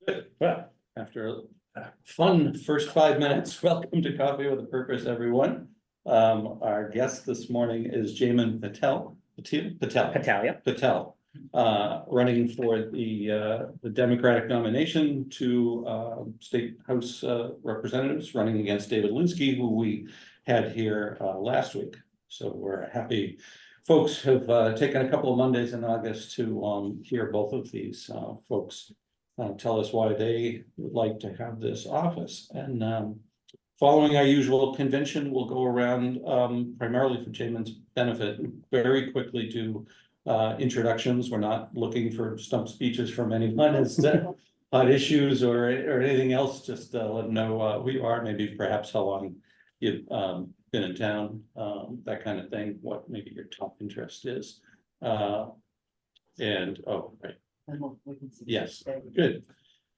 Good. Well, after a fun first 5 minutes, welcome to Coffee with a Purpose, everyone. Our guest this morning is Jaymin Patel. Patel, running for the Democratic nomination to State House Representatives, running against David Linsky, who we had here last week. So we're happy folks have taken a couple of Mondays in August to hear both of these folks tell us why they would like to have this office. And following our usual convention, we'll go around primarily for Jaymin's benefit, very quickly do introductions. We're not looking for stump speeches from anyone as on issues or anything else. Just let them know who you are, maybe perhaps how long you've been in town, that kind of thing, what maybe your top interest is. And oh, right. Yes, good.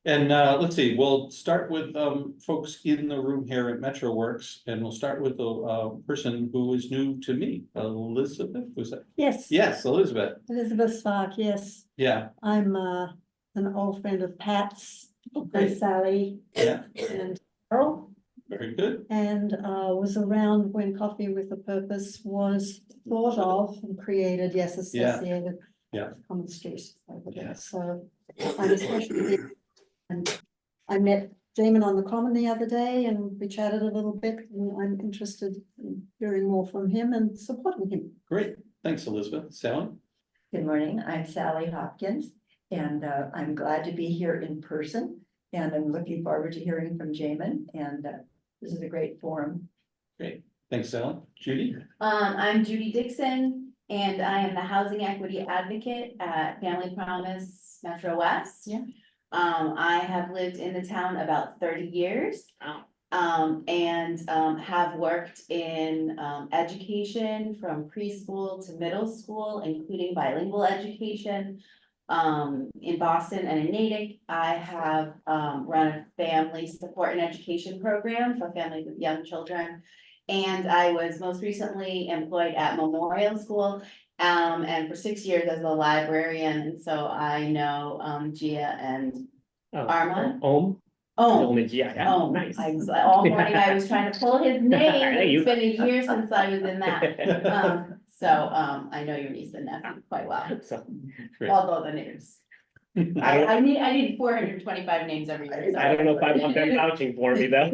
And let's see, we'll start with folks in the room here at MetroWorks, and we'll start with the person who is new to me, Elizabeth, was that? Yes. Yes, Elizabeth. Elizabeth Spark, yes. Yeah. I'm an old friend of Pat's, Okay. and Sally, Yeah. and Carol, Very good. and was around when Coffee with a Purpose was thought of and created, yes, associated. Yeah. Common Street over there. Yeah. So I'm especially, and I met Jaymin on the Common the other day and we chatted a little bit, and I'm interested in hearing more from him and supporting him. Great. Thanks, Elizabeth. Sally? Good morning, I'm Sally Hopkins, and I'm glad to be here in person, and I'm looking forward to hearing from Jaymin, and this is a great forum. Great. Thanks, Sally. Judy? I'm Judy Dixon, and I am the housing equity advocate at Family Promise Metro West. Yeah. I have lived in the town about 30 years. And have worked in education from preschool to middle school, including bilingual education. In Boston and in Natick, I have run a family support and education program for families with young children. And I was most recently employed at Memorial School, and for 6 years as a librarian, and so I know Gia and Armand. Oh, Yeah. Oh, nice. All morning I was trying to pull his name. It's been a year since I was in that. So I know your niece and nephew quite well, Great. although the names. I need 425 names every year. So I don't know if I want them vouching for me though.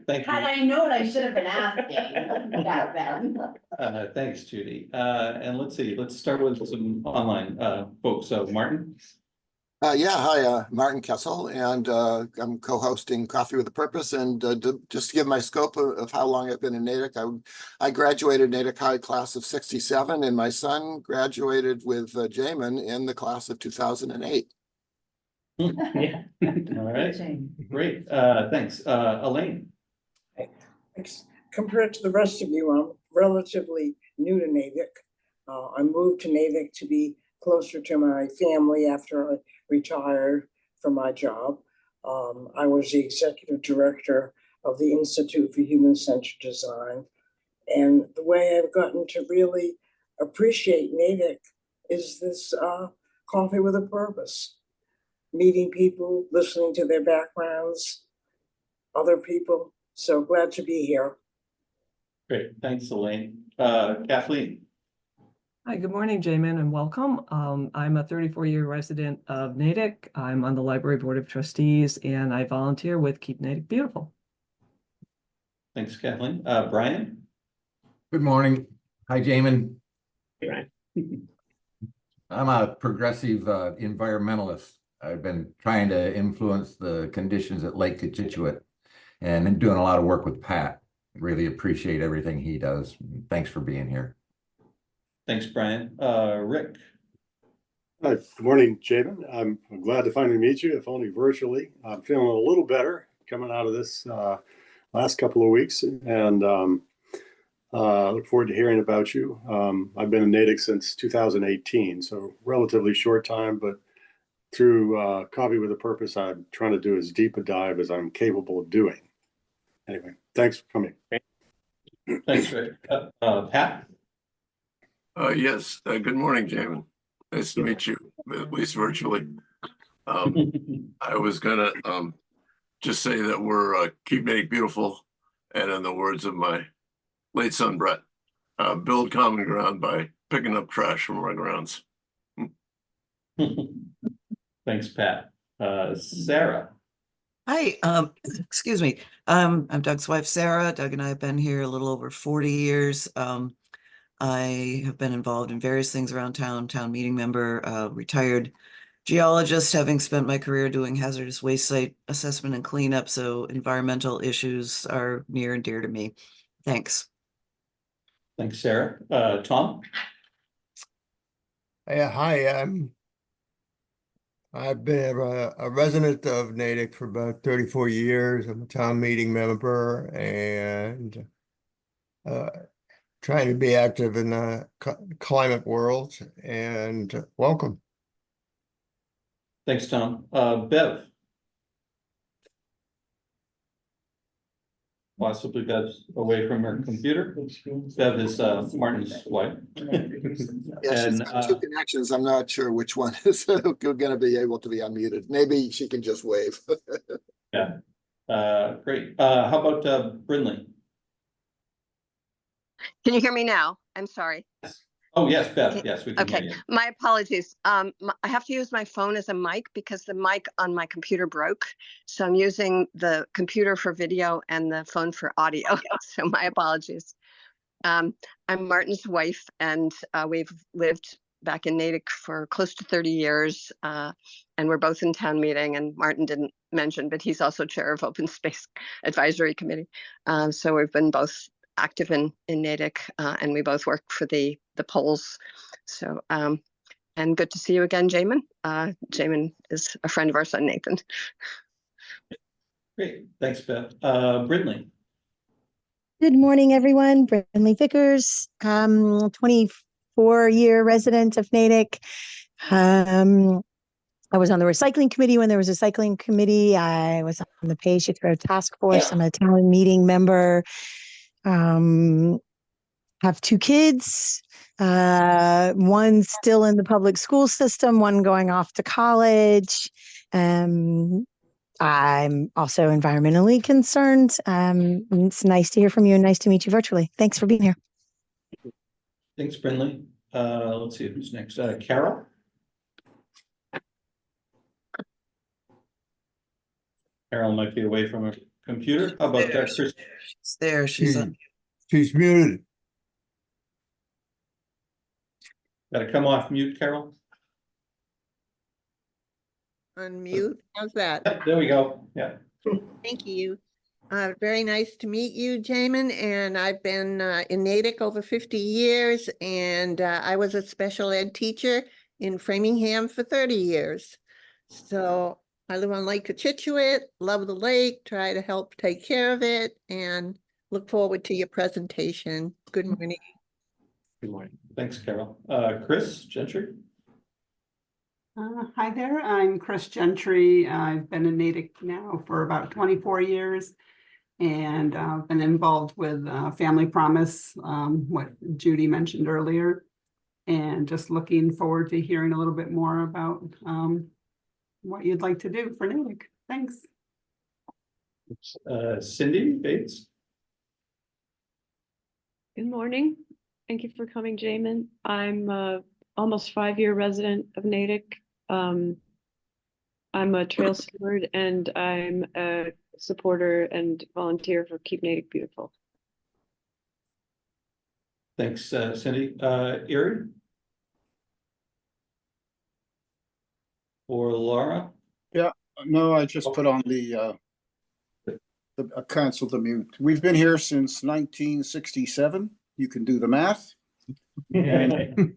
Thank Had you. I known, I should have been asking back then. Thanks, Judy. And let's see, let's start with some online folks. So Martin? Hi, Martin Kessel, and I'm co-hosting Coffee with a Purpose. And just to give my scope of how long I've been in Natick, I graduated Natick High class of '67, and my son graduated with Jaymin in the class of 2008. Yeah. All right, great. Thanks. Elaine? Compared to the rest of you, I'm relatively new to Natick. I moved to Natick to be closer to my family after I retired from my job. I was the executive director of the Institute for Human-Centered Design. And the way I've gotten to really appreciate Natick is this Coffee with a Purpose. Meeting people, listening to their backgrounds, other people. So glad to be here. Great, thanks, Elaine. Kathleen? Hi, good morning, Jaymin, and welcome. I'm a 34-year resident of Natick. I'm on the Library Board of Trustees, and I volunteer with Keep Natick Beautiful. Thanks, Kathleen. Brian? Good morning. Hi, Jaymin. Hey, Ryan. I'm a progressive environmentalist. I've been trying to influence the conditions at Lake Cochituate and been doing a lot of work with Pat. Really appreciate everything he does. Thanks for being here. Thanks, Brian. Rick? Hi, good morning, Jaymin. I'm glad to finally meet you, if only virtually. I'm feeling a little better coming out of this last couple of weeks, and look forward to hearing about you. I've been in Natick since 2018, so relatively short time, but through Coffee with a Purpose, I'm trying to do as deep a dive as I'm capable of doing. Anyway, thanks for coming. Thanks, Rick. Pat? Yes, good morning, Jaymin. Nice to meet you, at least virtually. I was gonna just say that we're keep Natick beautiful, and in the words of my late son Brett, build common ground by picking up trash from our grounds. Thanks, Pat. Sarah. Hi, excuse me. I'm Doug's wife, Sarah. Doug and I have been here a little over 40 years. I have been involved in various things around town meeting member, retired geologist, having spent my career doing hazardous waste site assessment and cleanup. So environmental issues are near and dear to me. Thanks. Thanks, Sarah. Tom. Yeah, hi, I've been a resident of Natick for about 34 years. I'm a town meeting member and trying to be active in the climate world, and welcome. Thanks, Tom. Bev. Possibly Bev's away from her computer. Bev is Martin's wife. Yeah, she's got two connections. I'm not sure which one is gonna be able to be unmuted. Maybe she can just wave. Yeah, great. How about Brinley? Can you hear me now? I'm sorry. Oh, yes, Bev. Yes, we can hear Okay, you. my apologies. I have to use my phone as a mic because the mic on my computer broke. So I'm using the computer for video and the phone for audio. So my apologies. I'm Martin's wife, and we've lived back in Natick for close to 30 years. And we're both in town meeting, and Martin didn't mention, but he's also chair of Open Space Advisory Committee. So we've been both active in Natick, and we both work for the polls. So, and good to see you again, Jaymin. Jaymin is a friend of our son, Nathan. Great, thanks, Bev. Brinley. Good morning, everyone. Brinley Vickers, 24-year resident of Natick. I was on the recycling committee when there was a cycling committee. I was on the Pay As You Throw task force. I'm a town meeting member. Have two kids, one still in the public school system, one going off to college. I'm also environmentally concerned. It's nice to hear from you and nice to meet you virtually. Thanks for being here. Thanks, Brinley. Let's see who's next. Carol. Carol might be away from her computer. How about Chris? She's there. She's on. She's muted. Gotta come off mute, Carol. Unmute. How's that? Yep, there we go. Yeah. Thank you. Very nice to meet you, Jaymin. And I've been in Natick over 50 years, and I was a special ed teacher in Framingham for 30 years. So I live on Lake Cochituate, love the lake, try to help take care of it, and look forward to your presentation. Good morning. Good morning. Thanks, Carol. Chris Gentry. Hi there, I'm Chris Gentry. I've been in Natick now for about 24 years and been involved with Family Promise, what Judy mentioned earlier, and just looking forward to hearing a little bit more about what you'd like to do for Natick. Thanks. Cindy Bates. Good morning. Thank you for coming, Jaymin. I'm almost 5-year resident of Natick. I'm a trail steward, and I'm a supporter and volunteer for Keep Natick Beautiful. Thanks, Cindy. Erin or Laura? Yeah, no, I just put on the cancel the mute. We've been here since 1967. You can do the math. And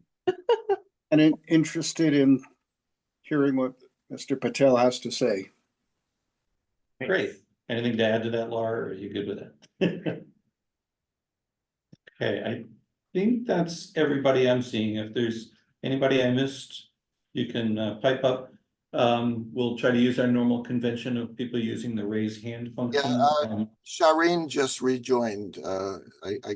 interested in hearing what Mr. Patel has to say. Great. Anything to add to that, Laura, or are you good with that? Okay, I think that's everybody I'm seeing. If there's anybody I missed, you can pipe up. We'll try to use our normal convention of people using the raise hand function. Yeah, Shireen just rejoined. I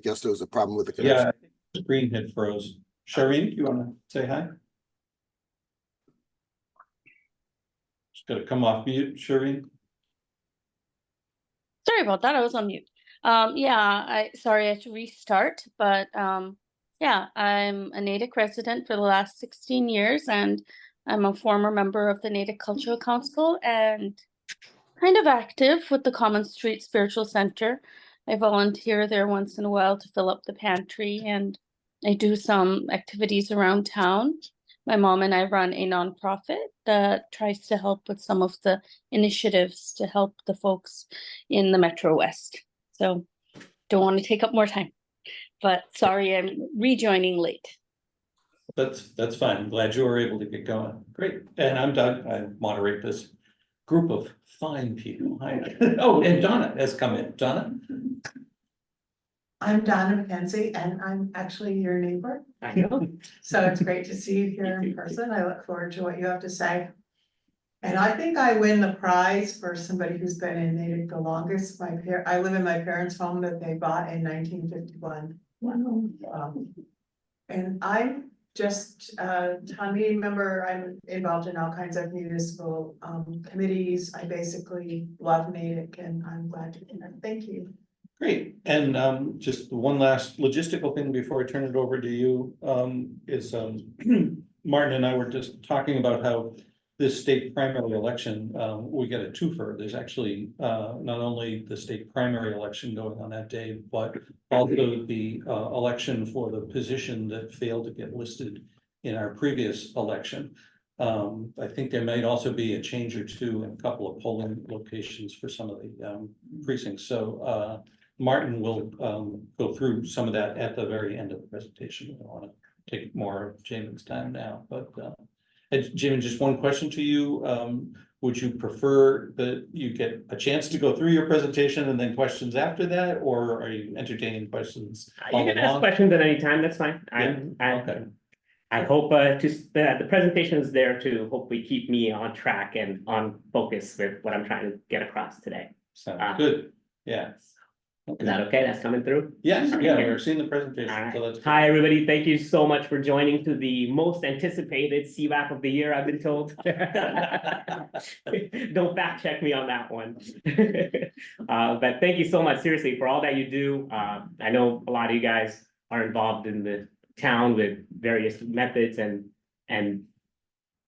guess there was a problem with the connection. Yeah, I think the screen had froze. Shireen, do you want to say hi? Just gotta come off mute, Shireen. Sorry about that, I was on mute. Sorry, I had to restart, but yeah, I'm a Natick resident for the last 16 years, and I'm a former member of the Natick Cultural Council and kind of active with the Common Street Spiritual Center. I volunteer there once in a while to fill up the pantry, and I do some activities around town. My mom and I run a nonprofit that tries to help with some of the initiatives to help the folks in the Metro West. So don't want to take up more time, but sorry, I'm rejoining late. That's fine. I'm glad you were able to get going. Great. And I'm Doug. I moderate this group of fine people. Hi. Oh, and Donna has come in. Donna? I'm Donna McKenzie, and I'm actually your neighbor. I know. So it's great to see you here in person. I look forward to what you have to say. And I think I win the prize for somebody who's been in Natick the longest. I live in my parents' home that they bought in 1951. And I'm just a town meeting member. I'm involved in all kinds of municipal committees. I basically love Natick, and I'm glad to be here. Thank you. Great. And just one last logistical thing before I turn it over to you, is Martin and I were just talking about how this state primary election, we get a twofer. There's actually not only the state primary election going on that day, but also the election for the position that failed to get listed in our previous election. I think there might also be a change or two in a couple of polling locations for some of the precincts. So Martin will go through some of that at the very end of the presentation. I don't want to take more of Jaymin's time now, but Jaymin, just one question to you. Would you prefer that you get a chance to go through your presentation and then questions after that, or are you entertaining questions? You can ask questions at any time, that's fine. Okay. I hope the presentation is there to hopefully keep me on track and on focus with what I'm trying to get across today. Sounds good. Yeah. Is that okay? That's coming through? Yes, Okay. yeah, we're seeing the presentation. Right. So that's good. Hi, everybody. Thank you so much for joining to the most anticipated CWAP of the year, I've been told. Don't fact check me on that one. But thank you so much, seriously, for all that you do. I know a lot of you guys are involved in the town with various methods, and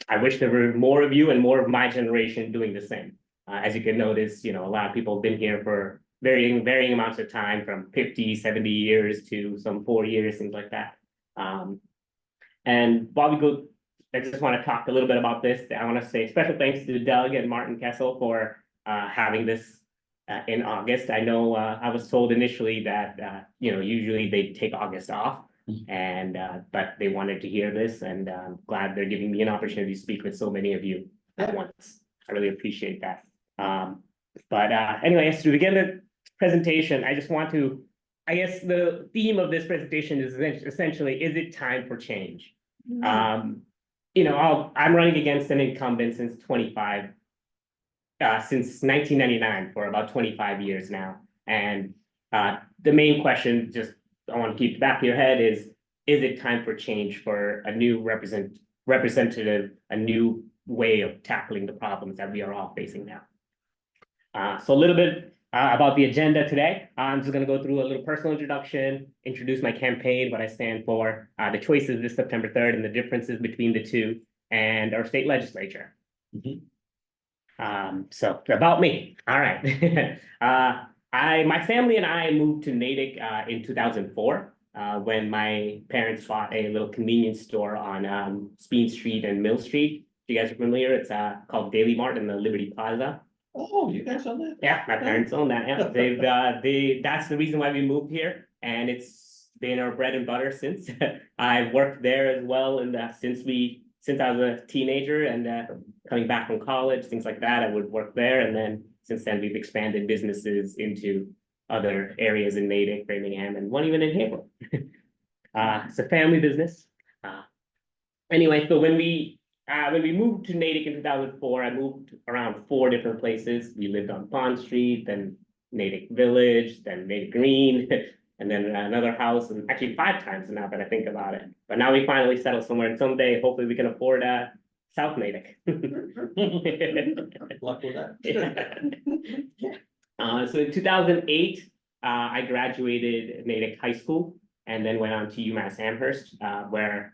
I wish there were more of you and more of my generation doing the same. As you can notice, a lot of people have been here for varying amounts of time, from 50, 70 years to some 4 years, things like that. And while we go, I just want to talk a little bit about this. I want to say special thanks to Doug and Martin Kessel for having this in August. I know I was told initially that usually they take August off, and but they wanted to hear this, and I'm glad they're giving me an opportunity to speak with so many of you at once. I really appreciate that. But anyway, to begin the presentation, I just want to, I guess the theme of this presentation is essentially, is it time for change? I'm running against an incumbent since 1999 for about 25 years now. And the main question, just I want to keep the back of your head, is it time for change, for a new representative, a new way of tackling the problems that we are all facing now? So a little bit about the agenda today. I'm just going to go through a little personal introduction, introduce my campaign, what I stand for, the choices this September 3rd and the differences between the two, and our state legislature. So about me. All right. My family and I moved to Natick in 2004 when my parents bought a little convenience store on Speen Street and Mill Street. If you guys are familiar, it's called Daily Mart in the Liberty Plaza. Oh, you guys own that? Yeah, my parents own that. Yeah, that's the reason why we moved here, and it's been our bread and butter since. I've worked there as well, and since I was a teenager and coming back from college, things like that, I would work there, and then since then we've expanded businesses into other areas in Natick, Framingham, and one even in Haverhill. It's a family business. Anyway, so when we moved to Natick in 2004, I moved around 4 different places. We lived on Pond Street, then Natick Village, then Natick Green, and then another house, and actually 5 times now that I think about it. But now we finally settled somewhere, and someday hopefully we can afford South Natick. Luck with that. So in 2008, I graduated Natick High School and then went on to UMass Amherst, where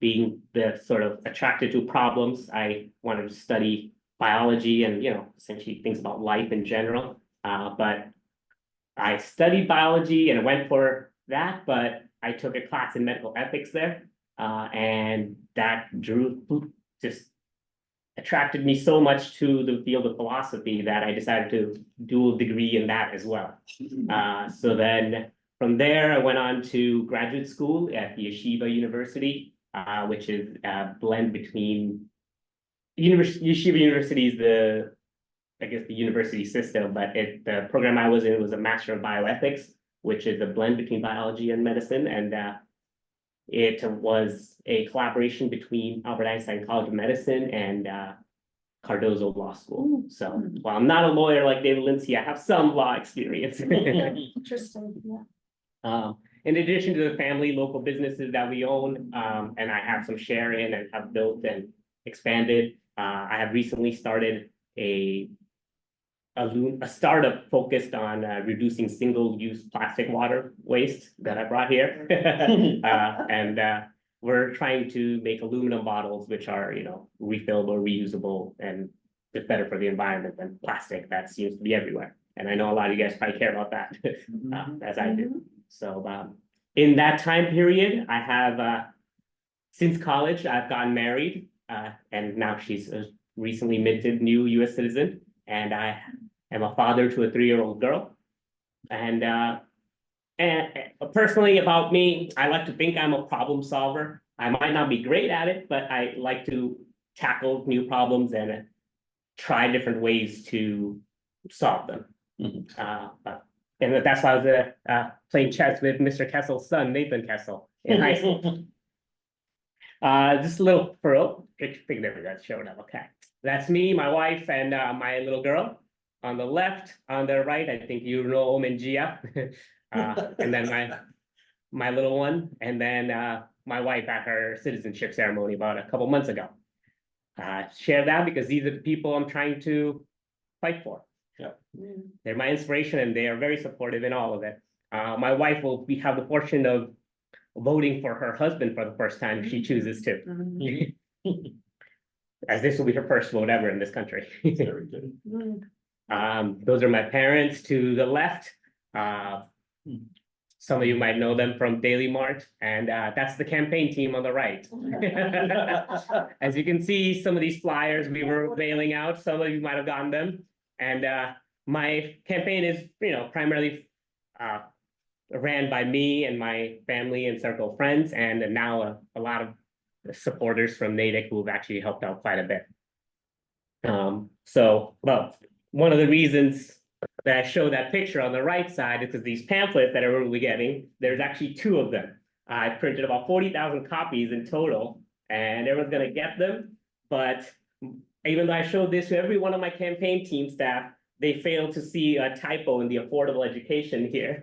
being the sort of attracted to problems, I wanted to study biology and, essentially things about life in general. But I studied biology and went for that, but I took a class in medical ethics there. And that just attracted me so much to the field of philosophy that I decided to do a degree in that as well. So then from there, I went on to graduate school at the Yeshiva University, which is a blend between Yeshiva University is the university system, but the program I was in was a Master of Bioethics, which is a blend between biology and medicine. And it was a collaboration between Albert Einstein College of Medicine and Cardozo Law School. So while I'm not a lawyer like David Lindsay, I have some law experience. Interesting, yeah. In addition to the family local businesses that we own, and I have some share in and have built and expanded, I have recently started a startup focused on reducing single-use plastic water waste that I brought here. And we're trying to make aluminum bottles, which are, refillable, reusable, and just better for the environment than plastic that seems to be everywhere. And I know a lot of you guys probably care about that, as I do. So in that time period, I have, since college, I've gotten married, and now she's a recently minted new US citizen, and I am a father to a 3-year-old girl. And personally about me, I like to think I'm a problem solver. I might not be great at it, but I like to tackle new problems and try different ways to solve them. And that's why I was playing chess with Mr. Kessel's son, Nathan Kessel, in high school. Just a little pearl. There we go, showing up. Okay, that's me, my wife, and my little girl. On the left, on the right, I think you know and Gia, and then my little one, and then my wife at her citizenship ceremony about a couple months ago. Share that because these are the people I'm trying to fight for. Yeah, they're my inspiration, and they are very supportive in all of it. My wife will have the fortune of voting for her husband for the first time if she chooses to. As this will be her first vote ever in this country. Very good. Those are my parents to the left. Some of you might know them from Daily Mart, and that's the campaign team on the right. As you can see, some of these flyers we were mailing out, some of you might have gotten them. And my campaign is, primarily ran by me and my family and circle of friends, and now a lot of supporters from Natick who have actually helped out quite a bit. Well, one of the reasons that I show that picture on the right side is because these pamphlets that everyone will be getting, there's actually 2 of them. I printed about 40,000 copies in total, and everyone's gonna get them. But even though I showed this to every one of my campaign team staff, they failed to see a typo in the affordable education here.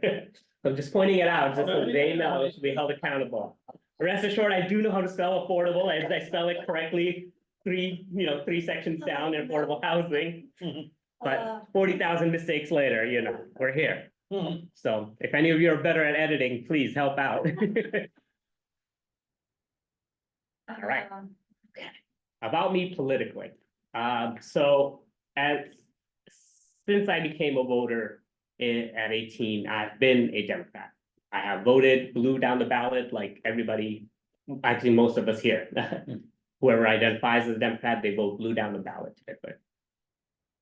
So I'm just pointing it out, just so they know to be held accountable. Rest assured, I do know how to spell affordable, as I spell it correctly 3 sections down in affordable housing. But 40,000 mistakes later, we're here. So if any of you are better at editing, please help out. All right. About me politically. Since I became a voter at 18, I've been a Democrat. I have voted blue down the ballot like everybody, actually most of us here. Whoever identifies as a Democrat, they vote blue down the ballot typically.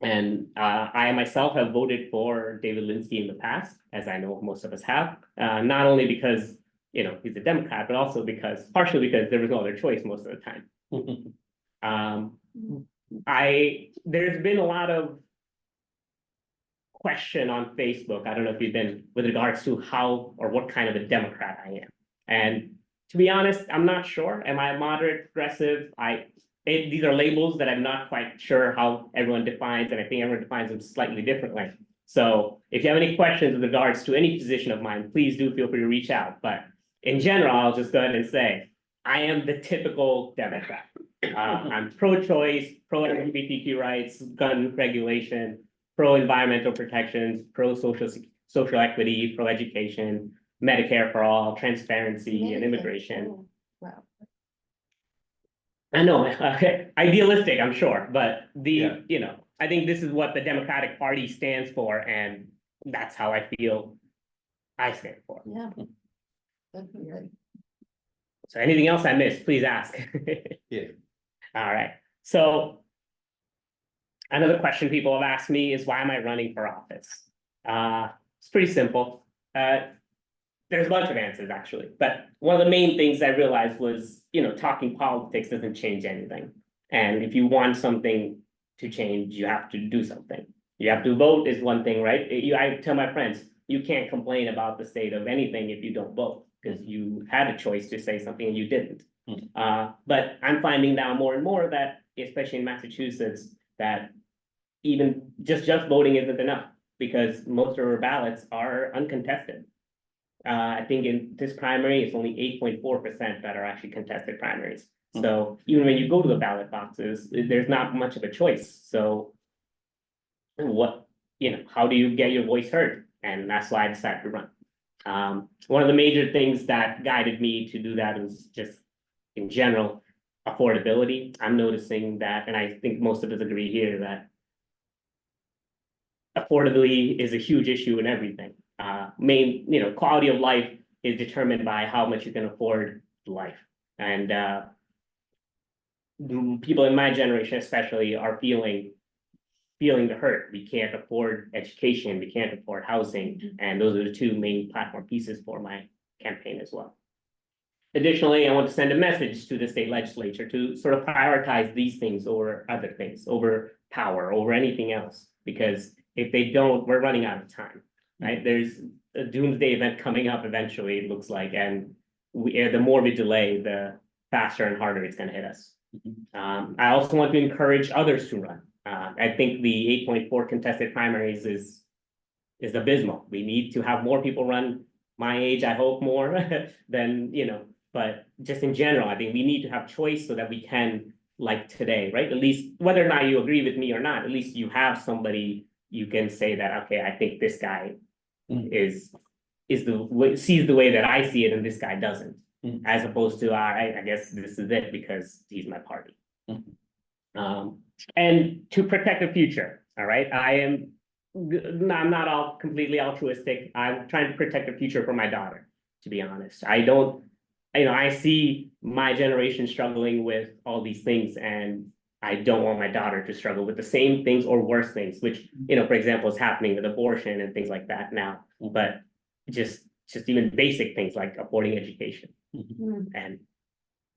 And I myself have voted for David Lindsay in the past, as I know most of us have, not only because, he's a Democrat, but also partially because there was no other choice most of the time. There's been a lot of question on Facebook. I don't know if you've been with regards to how or what kind of a Democrat I am. And to be honest, I'm not sure. Am I a moderate, progressive? These are labels that I'm not quite sure how everyone defines, and I think everyone defines them slightly differently. So if you have any questions with regards to any position of mine, please do feel free to reach out. But in general, I'll just go ahead and say, I am the typical Democrat. I'm pro-choice, pro-LGBTQ rights, gun regulation, pro-environmental protections, social equity, pro-education, Medicare for all, transparency, and immigration. Wow. I know, idealistic, I'm sure, but Yeah. I think this is what the Democratic Party stands for, and that's how I feel I stand for. Yeah. Definitely right. So anything else I missed, please ask. Yeah. All right, so another question people have asked me is, why am I running for office? It's pretty simple. There's a bunch of answers actually, but one of the main things I realized was, talking politics doesn't change anything. And if you want something to change, you have to do something. You have to vote is one thing, right? I tell my friends, you can't complain about the state of anything if you don't vote, because you had a choice to say something and you didn't. But I'm finding now more and more that, especially in Massachusetts, that even just voting isn't enough, because most of our ballots are uncontested. I think in this primary, it's only 8.4% that are actually contested primaries. So even when you go to the ballot boxes, there's not much of a choice. So how do you get your voice heard? And that's why I decided to run. One of the major things that guided me to do that is just, in general, affordability. I'm noticing that, and I think most of us agree here, that affordability is a huge issue in everything. Quality of life is determined by how much you can afford life. And people in my generation especially are feeling the hurt. We can't afford education, we can't afford housing, and those are the two main platform pieces for my campaign as well. Additionally, I want to send a message to the state legislature to sort of prioritize these things over other things, over power, over anything else, because if they don't, we're running out of time, right? There's a doomsday event coming up eventually, it looks like, and the more we delay, the faster and harder it's going to hit us. I also want to encourage others to run. I think the 8.4 contested primaries is abysmal. We need to have more people run. My age, I hope more than, but just in general, I think we need to have choice so that we can, like today, right? At least whether or not you agree with me or not, at least you have somebody you can say that, okay, I think this guy sees the way that I see it and this guy doesn't, as opposed to, I guess this is it because he's my party. And to protect the future, all right? I'm not all completely altruistic. I'm trying to protect the future for my daughter, to be honest. I see my generation struggling with all these things, and I don't want my daughter to struggle with the same things or worse things, which, for example, is happening with abortion and things like that now. But just even basic things like affording education. And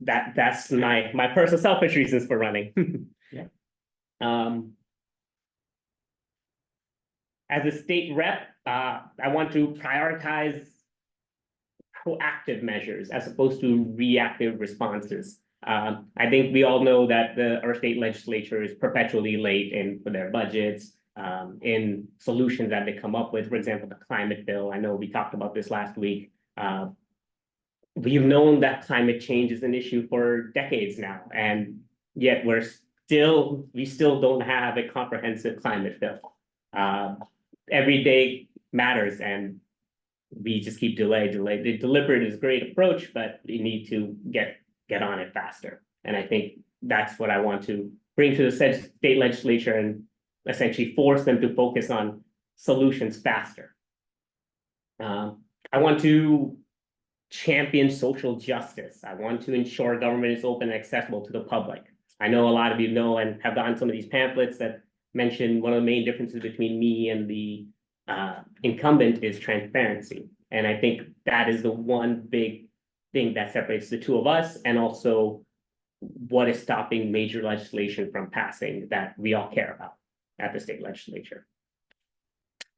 that's my personal selfish reasons for running. Yeah. As a state rep, I want to prioritize proactive measures as opposed to reactive responses. I think we all know that our state legislature is perpetually late in their budgets, in solutions that they come up with. For example, the climate bill. I know we talked about this last week. We've known that climate change is an issue for decades now, and yet we still don't have a comprehensive climate bill. Every day matters, and we just keep delay. The deliberate is a great approach, but we need to get on it faster. And I think that's what I want to bring to the state legislature and essentially force them to focus on solutions faster. I want to champion social justice. I want to ensure government is open and accessible to the public. I know a lot of you know and have gotten some of these pamphlets that mention one of the main differences between me and the incumbent is transparency. And I think that is the one big thing that separates the two of us, and also what is stopping major legislation from passing that we all care about at the state legislature.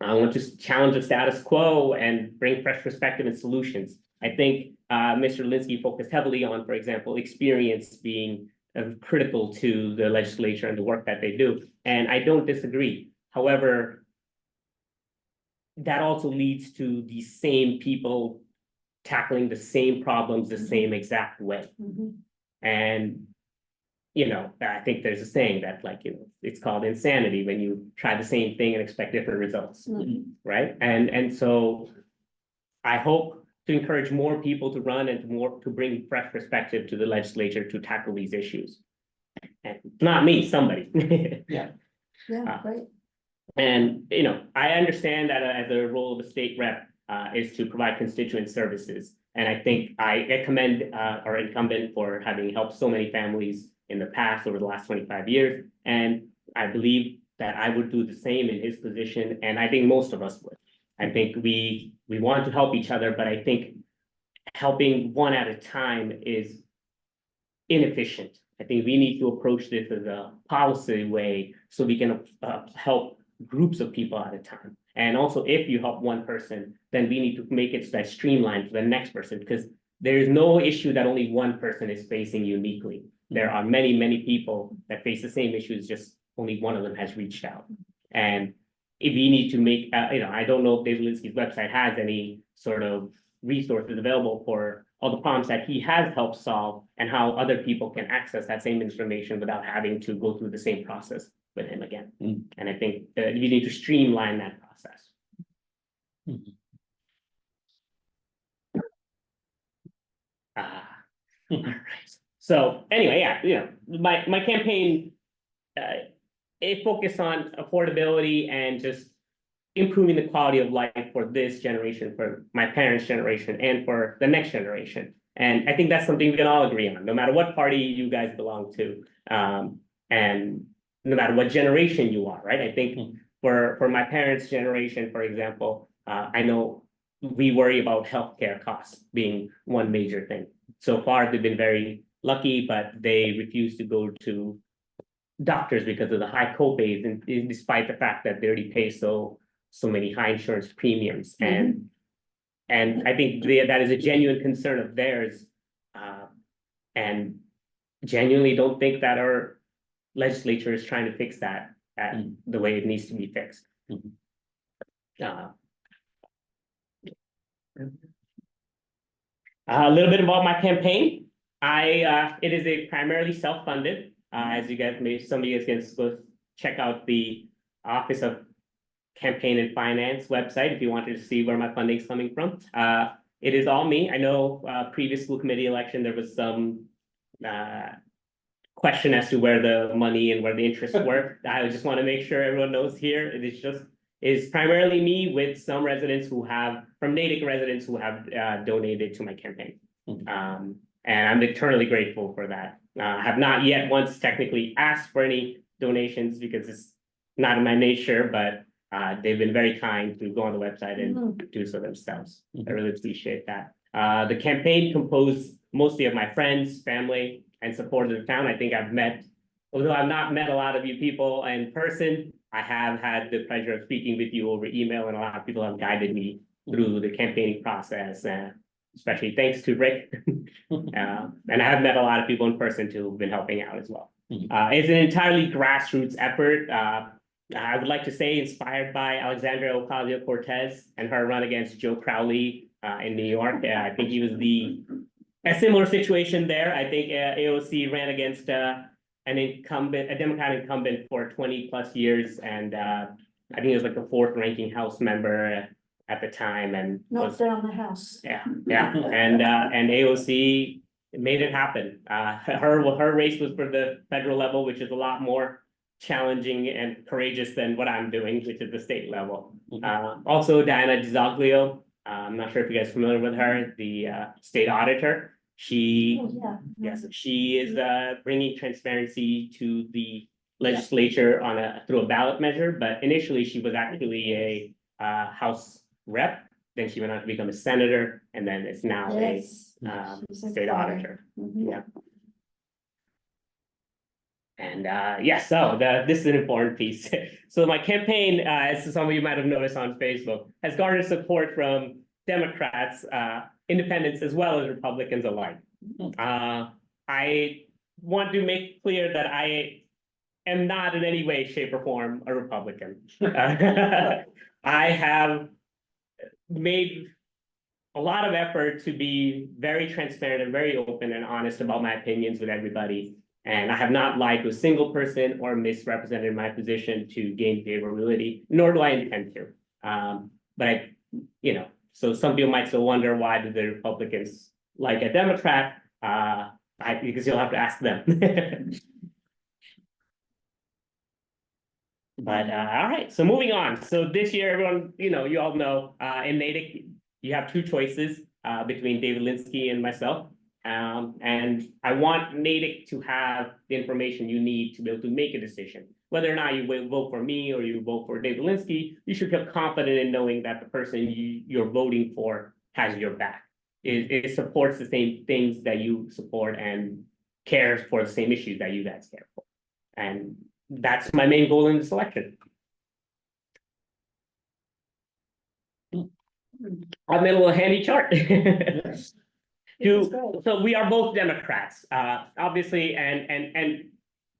I want to challenge the status quo and bring fresh perspective and solutions. I think Mr. Linsky focused heavily on, for example, experience being critical to the legislature and the work that they do. And I don't disagree. However, that also leads to the same people tackling the same problems the same exact way. And, you know, I think there's a saying that, like, you know, it's called insanity when you try the same thing and expect different results, right? And so I hope to encourage more people to run and to bring fresh perspective to the legislature to tackle these issues. And not me, somebody. Yeah. Yeah, great. And, you know, I understand that as a role of a state rep is to provide constituent services. And I think I commend our incumbent for having helped so many families in the past over the last 25 years. And I believe that I would do the same in his position. And I think most of us would. I think we want to help each other, but I think helping one at a time is inefficient. I think we need to approach this as a policy way so we can help groups of people at a time. And also, if you help one person, then we need to make it that streamlined for the next person, because there is no issue that only one person is facing uniquely. There are many, many people that face the same issues, just only one of them has reached out. And if we need to make, you know, I don't know if Dave Linsky's website has any sort of resources available for all the problems that he has helped solve and how other people can access that same information without having to go through the same process with him again. And I think that we need to streamline that process. All right. So anyway, yeah, you know, my campaign, it focused on affordability and just improving the quality of life for this generation, for my parents' generation, and for the next generation. And I think that's something we can all agree on, no matter what party you guys belong to, and no matter what generation you are, right? I think for my parents' generation, for example, I know we worry about healthcare costs being one major thing. So far, they've been very lucky, but they refuse to go to doctors because of the high copays, and despite the fact that they already pay so many high insurance premiums. And I think that is a genuine concern of theirs, and genuinely don't think that our legislature is trying to fix that the way it needs to be fixed. A little bit about my campaign. It is a primarily self-funded. As you guys some of you guys can go check out the Office of Campaign and Finance website if you wanted to see where my funding is coming from. It is all me. I know previous school committee election, there was some question as to where the money and where the interests were. I just want to make sure everyone knows here, is primarily me with some residents who have, from Natick residents who have donated to my campaign. And I'm eternally grateful for that. I have not yet once technically asked for any donations because it's not in my nature, but they've been very kind to go on the website and do so themselves. I really appreciate that. The campaign composed mostly of my friends, family, and supporters of the town. I think although I've not met a lot of you people in person, I have had the pleasure of speaking with you over email, and a lot of people have guided me through the campaigning process, especially thanks to Rick. And I have met a lot of people in person too who've been helping out as well. It's an entirely grassroots effort. I would like to say inspired by Alexandria Ocasio-Cortez and her run against Joe Crowley in New York. I think he was a similar situation there. I think AOC ran against a Democratic incumbent for 20 plus years. And I think it was like the 4th ranking House member at the time. And Not down the house. Yeah. And AOC made it happen. Her race was for the federal level, which is a lot more challenging and courageous than what I'm doing, which is the state level. Also, Diana DiZoglio, I'm not sure if you guys are familiar with her, the state auditor. She is bringing transparency to the legislature through a ballot measure, but initially she was actually a House rep. Then she went on to become a senator, and then it's now a state auditor. Yeah. And so this is an important piece. So my campaign, as some of you might have noticed on Facebook, has garnered support from Democrats, independents, as well as Republicans alike. I want to make clear that I am not in any way, shape, or form a Republican. I have made a lot of effort to be very transparent and very open and honest about my opinions with everybody. And I have not lied to a single person or misrepresented my position to gain favorability, nor do I intend to. But I, so some people might still wonder, why do the Republicans like a Democrat? Because you'll have to ask them. But all right, so moving on. So this year, everyone, you all know, in Natick, you have two choices between David Linsky and myself. And I want Natick to have the information you need to be able to make a decision. Whether or not you will vote for me or you vote for David Linsky, you should feel confident in knowing that the person you're voting for has your back. It supports the same things that you support and cares for the same issues that you guys care for. And that's my main goal in this election. I made a little handy chart. So we are both Democrats, obviously, and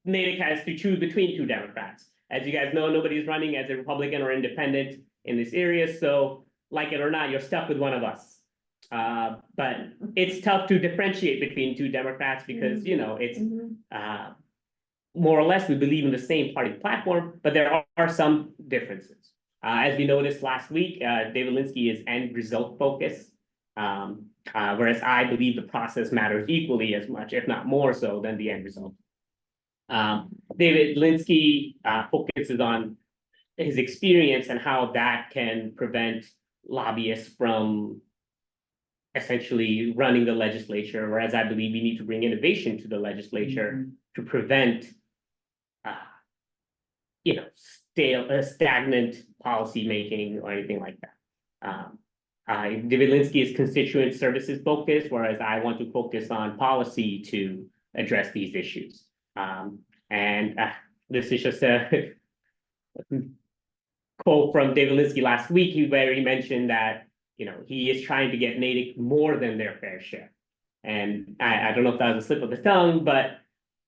Natick has to choose between two Democrats. As you guys know, nobody's running as a Republican or independent in this area, so like it or not, you're stuck with one of us. But it's tough to differentiate between two Democrats because, it's more or less we believe in the same party platform, but there are some differences. As we noticed last week, David Linsky is end result focused. Whereas I believe the process matters equally as much, if not more so, than the end result. David Linsky focuses on his experience and how that can prevent lobbyists from essentially running the legislature, whereas I believe we need to bring innovation to the legislature to prevent, stagnant policy making or anything like that. David Linsky is constituent services focused, whereas I want to focus on policy to address these issues. This is just a quote from David Linsky last week, where he mentioned that, he is trying to get Natick more than their fair share. And I don't know if that was a slip of the tongue, but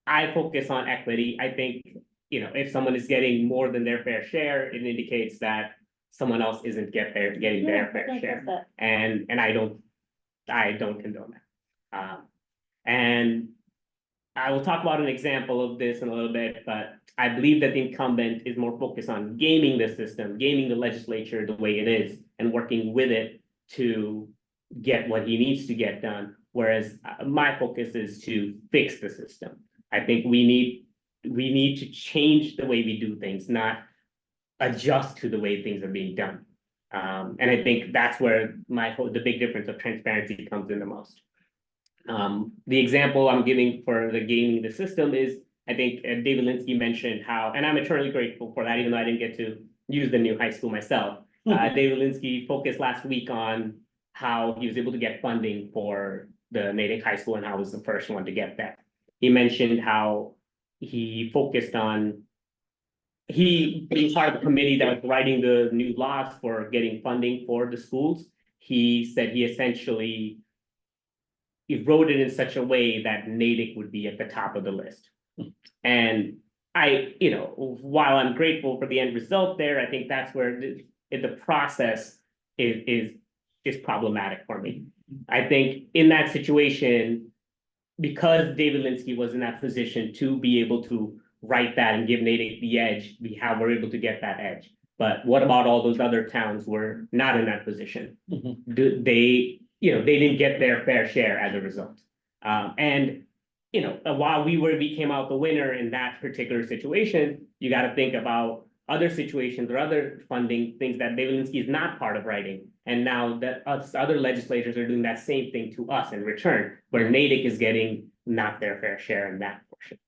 I focus on equity. I think, if someone is getting more than their fair share, it indicates that someone else isn't getting their fair share. And I don't condone that. And I will talk about an example of this in a little bit, but I believe that the incumbent is more focused on gaming the system, gaming the legislature the way it is, and working with it to get what he needs to get done. Whereas my focus is to fix the system. I think we need to change the way we do things, not adjust to the way things are being done. And I think that's where the big difference of transparency comes in the most. The example I'm giving for the gaming the system is, I think David Linsky mentioned how, and I'm eternally grateful for that, even though I didn't get to use the new high school myself. David Linsky focused last week on how he was able to get funding for the Natick High School and how he was the first one to get that. He mentioned how he focused on being part of the committee that was writing the new laws for getting funding for the schools. He said he wrote it in such a way that Natick would be at the top of the list. And while I'm grateful for the end result there, I think that's where the process is problematic for me. I think in that situation, because David Linsky was in that position to be able to write that and give Natick the edge, we're able to get that edge. But what about all those other towns who were not in that position? They didn't get their fair share as a result. While we came out the winner in that particular situation, you got to think about other situations or other funding things that David Linsky is not part of writing. And now that other legislators are doing that same thing to us in return, where Natick is getting not their fair share in that portion.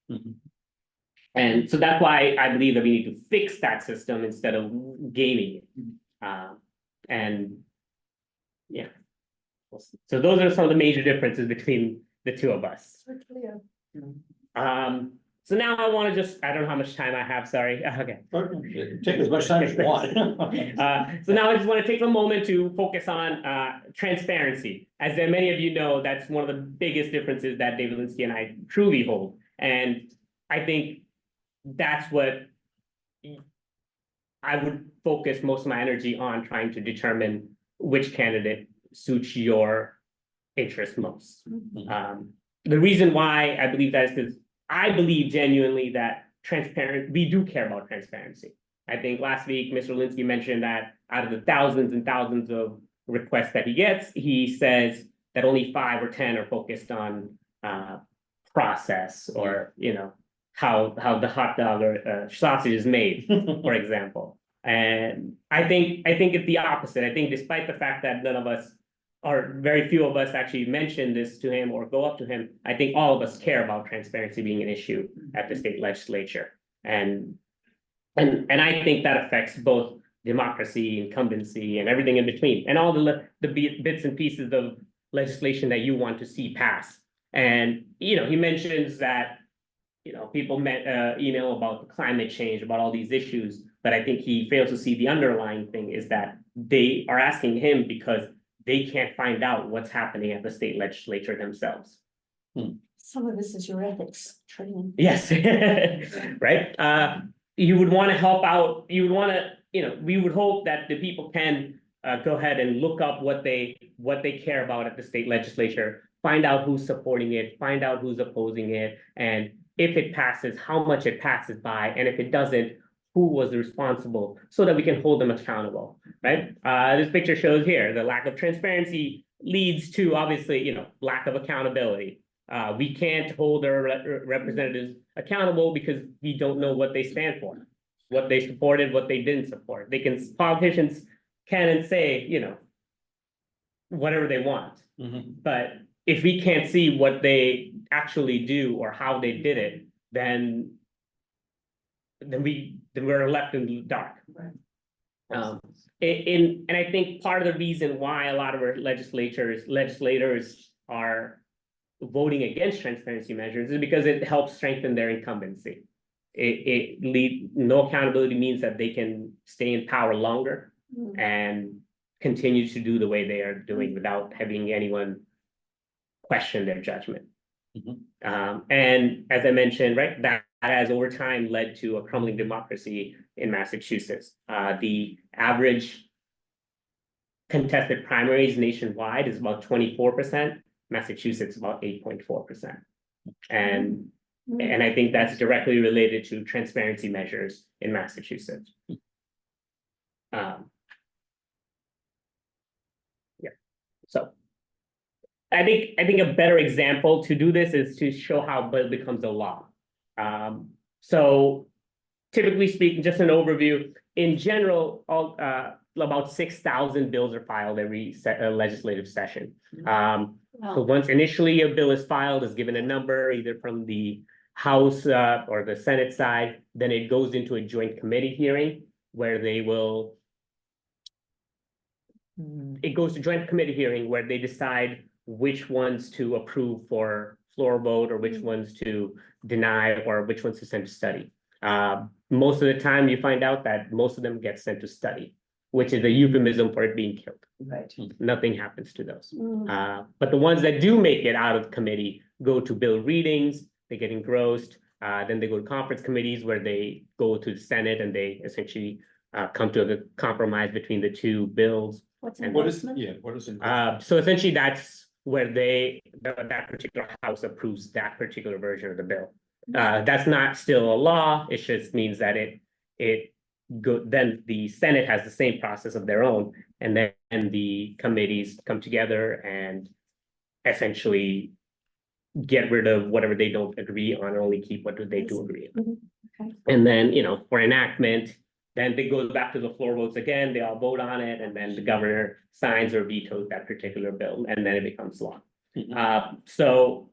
And so that's why I believe that we need to fix that system instead of gaming it. So those are some of the major differences between the two of us. So now I want to I don't know how much time I have, sorry. Okay. Take as much time as you want. So now I just want to take a moment to focus on transparency. As many of you know, that's one of the biggest differences that David Linsky and I truly hold. And I think that's what I would focus most of my energy on, trying to determine which candidate suits your interest most. The reason why I believe that is because I believe genuinely that we do care about transparency. I think last week, Mr. Linsky mentioned that out of the thousands and thousands of requests that he gets, he says that only 5 or 10 are focused on process or, you know, how the hot dog or sausage is made, for example. And I think it's the opposite. I think despite the fact that none of us, or very few of us, actually mention this to him or go up to him, I think all of us care about transparency being an issue at the state legislature. And I think that affects both democracy, incumbency, and everything in between, and all the bits and pieces of legislation that you want to see pass. And, you know, he mentions that, you know, people email about climate change, about all these issues, but I think he fails to see the underlying thing is that they are asking him because they can't find out what's happening at the state legislature themselves. Some of this is your ethics training. Yes, right. You would want to help out. You would want to, you know, we would hope that the people can go ahead and look up what they care about at the state legislature, find out who's supporting it, find out who's opposing it, and if it passes, how much it passes by, and if it doesn't, who was responsible, so that we can hold them accountable, right? This picture shows here the lack of transparency leads to, obviously, you know, lack of accountability. We can't hold our representatives accountable because we don't know what they stand for, what they supported, what they didn't support. Politicians can and say, you know, whatever they want, but if we can't see what they actually do or how they did it, then we're left in the dark. Right. And I think part of the reason why a lot of our legislators are voting against transparency measures is because it helps strengthen their incumbency. No accountability means that they can stay in power longer and continue to do the way they are doing without having anyone question their judgment. And as I mentioned, right, that has over time led to a crumbling democracy in Massachusetts. The average contested primaries nationwide is about 24%. Massachusetts about 8.4%. And I think that's directly related to transparency measures in Massachusetts. Yeah. So I think a better example to do this is to show how bill becomes a law. So typically speaking, just an overview, in general, about 6,000 bills are filed every legislative session. So once initially a bill is filed, is given a number either from the House or the Senate side, then it goes into a joint committee hearing where they decide which ones to approve for floor vote or which ones to deny or which ones to send to study. Most of the time you find out that most of them get sent to study, which is a euphemism for it being killed. Right. Nothing happens to those. But the ones that do make it out of committee go to bill readings, they get engrossed, then they go to conference committees where they go to the Senate and they essentially come to a compromise between the two bills. What is it? So essentially that's where that particular house approves that particular version of the bill. That's not still a law. It just means that then the Senate has the same process of their own, and then the committees come together and essentially get rid of whatever they don't agree on, and only keep what they do agree on. Okay. And then, you know, for enactment, then it goes back to the floor votes again, they all vote on it, and then the governor signs or vetoes that particular bill, and then it becomes law. So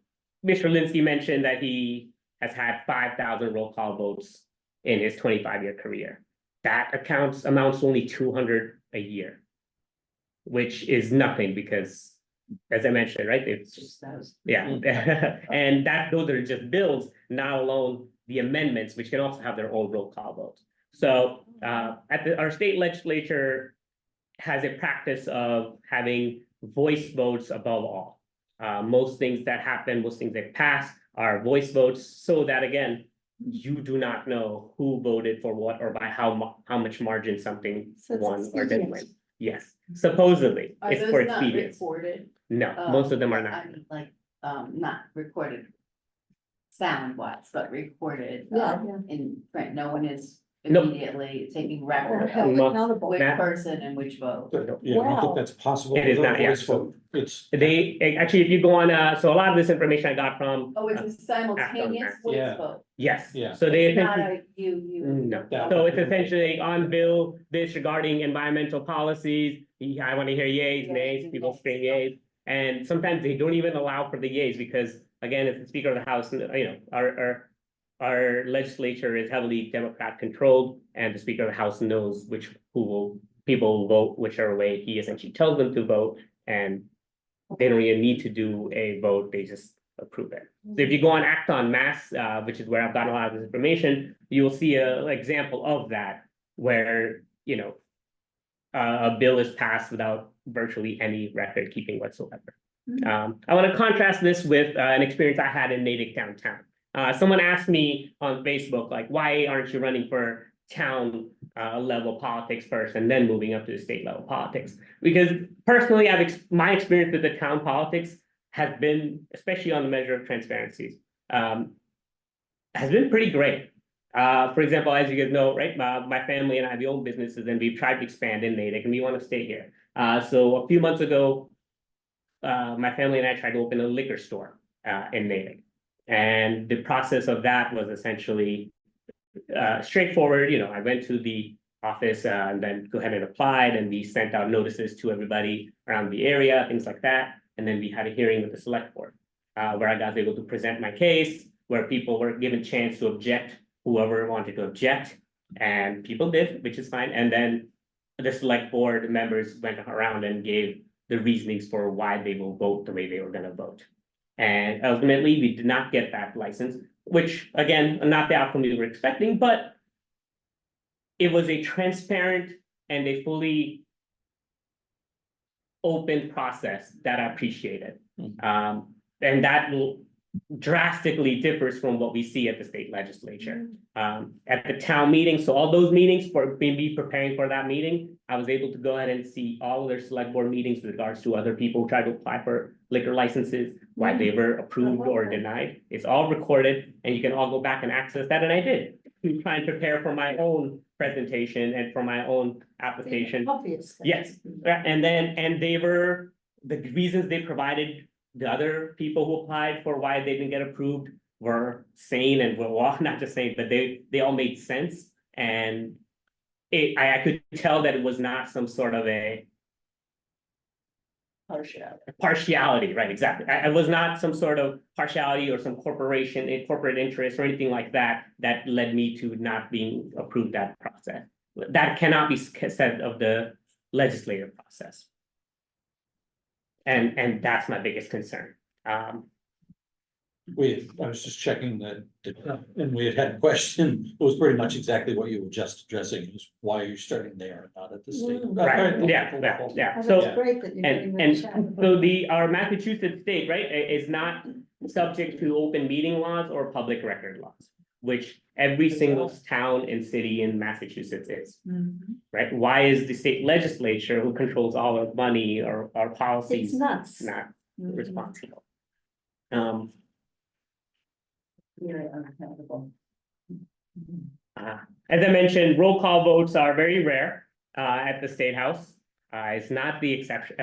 Mr. Linsky mentioned that he has had 5,000 roll call votes in his 25-year career. That amounts to only 200 a year, which is nothing because, as I mentioned, right, it's just, yeah. And those are just bills, not alone the amendments, which can also have their own roll call votes. So our state legislature has a practice of having voice votes above all. Most things that happen, most things that pass are voice votes, so that again, you do not know who voted for what or by how much margin something won or didn't win. Yes, supposedly, Are it's those for not expedience. recorded? No, Oh, most of them are yeah, not. I mean, like, not recorded sound wise, but recorded, Yeah, in print. No one is Nope. immediately taking record held of accountable. which That- person and which vote. Yeah, I don't Wow. think that's possible. It is with a not, yeah, voice so- vote. It's. Actually, if you go on, so a lot of this information I got from. Oh, it's a simultaneous Mass. voice Yeah. vote. Yes. Yeah. So they It's not essentially. a you. No, That so would it's be- essentially on bill, this regarding environmental policies, I want to hear yays, nays, people scream yays. And sometimes they don't even allow for the yays because, again, it's the Speaker of the House, you know, our legislature is heavily Democrat controlled, and the Speaker of the House knows people will vote whichever way he essentially tells them to vote, and they don't even need to do a vote, they just approve it. So if you go on Act on Mass, which is where I've gotten a lot of this information, you will see an example of that where, you know, a bill is passed without virtually any record keeping whatsoever. I want to contrast this with an experience I had in Natick downtown. Someone asked me on Facebook, like, why aren't you running for town level politics first and then moving up to the state level politics? Because personally, my experience with the town politics has been, especially on the measure of transparency, has been pretty great. For example, as you guys know, right, my family and I, we own businesses and we've tried to expand in Natick and we want to stay here. So a few months ago, my family and I tried to open a liquor store in Natick. And the process of that was essentially straightforward. You know, I went to the office and then go ahead and applied, and we sent out notices to everybody around the area, things like that. And then we had a hearing with the select board where I was able to present my case, where people were given a chance to object, whoever wanted to object, and people did, which is fine. And then the select board members went around and gave the reasonings for why they will vote the way they were going to vote. And ultimately, we did not get that license, which again, not the outcome we were expecting, but it was a transparent and a fully open process that I appreciated. And that drastically differs from what we see at the state legislature. At the town meeting, so all those meetings, for me preparing for that meeting, I was able to go ahead and see all of their select board meetings with regards to other people who tried to apply for liquor licenses, why they were approved or denied. It's all recorded, and you can all go back and access that, and I did to try and prepare for my own presentation and for my own application. Obviously. Yes, and they were, the reasons they provided the other people who applied for why they didn't get approved were sane and were, well, not just sane, but they all made sense. And I could tell that it was not some sort of a partiality, right? Exactly. I was not some sort of partiality or some corporation, a corporate interest or anything like that, that led me to not being approved that process. That cannot be said of the legislative process. And that's my biggest concern. I was just checking that, and we had a question, it was pretty much exactly what you were just addressing, is why you're starting there, not at the state. Right, yeah. So, That's great that you're doing and that. so our Massachusetts state, right, is not subject to open meeting laws or public record laws, which every single town and city in Massachusetts is, right? Why is the state legislature, who controls all our money or our policies, It's nuts. not responsible? Very unaccountable. As I mentioned, roll call votes are very rare at the State House. It's not the exception.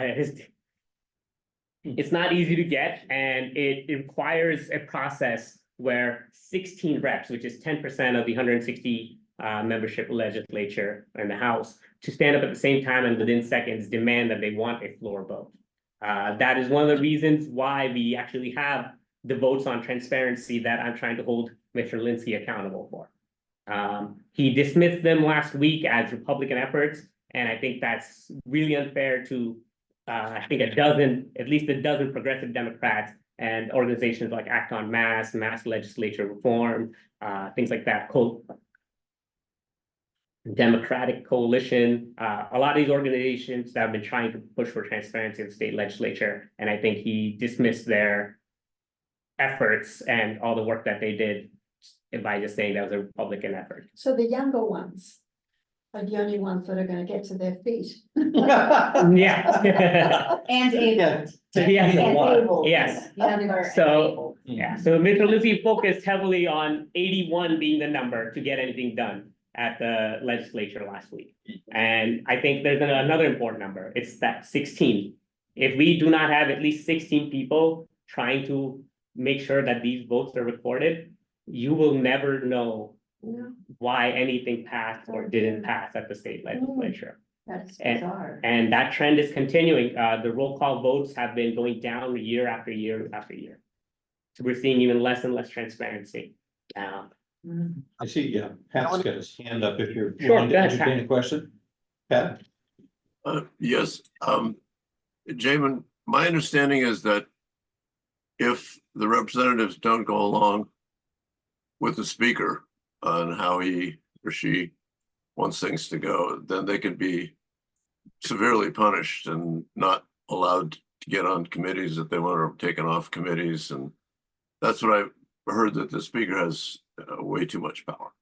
It's not easy to get, and it requires a process where 16 reps, which is 10% of the 160 membership legislature in the House, to stand up at the same time and within seconds demand that they want a floor vote. That is one of the reasons why we actually have the votes on transparency that I'm trying to hold Mr. Linsky accountable for. He dismissed them last week as Republican efforts, and I think that's really unfair to, I think at least a dozen progressive Democrats and organizations like Act on Mass Legislature Reform, things like that, Democratic Coalition, a lot of these organizations that have been trying to push for transparency in the state legislature, and I think he dismissed their efforts and all the work that they did by just saying that was a Republican effort. So the younger ones, are the only ones that are gonna get to their feet. Yeah. And able. Yeah. And able. Yes. Younger and So, able. yeah, so Mr. Lindsay focused heavily on 81 being the number to get anything done at the legislature last week. And I think there's another important number. It's that 16. If we do not have at least 16 people trying to make sure that these votes are recorded, you will never know why anything passed or didn't pass at the state legislature. That's And- bizarre. And that trend is continuing. The roll call votes have been going down year after year after year. So we're seeing even less and less transparency. I see, yeah, Pat's got his hand up if you're Sure, willing to go ahead, entertain Pat. a question. Pat? Yes, Jaymin, my understanding is that if the representatives don't go along with the speaker on how he or she wants things to go, then they can be severely punished and not allowed to get on committees if they want to taken off committees. And that's what I've heard, that the speaker has way too much power.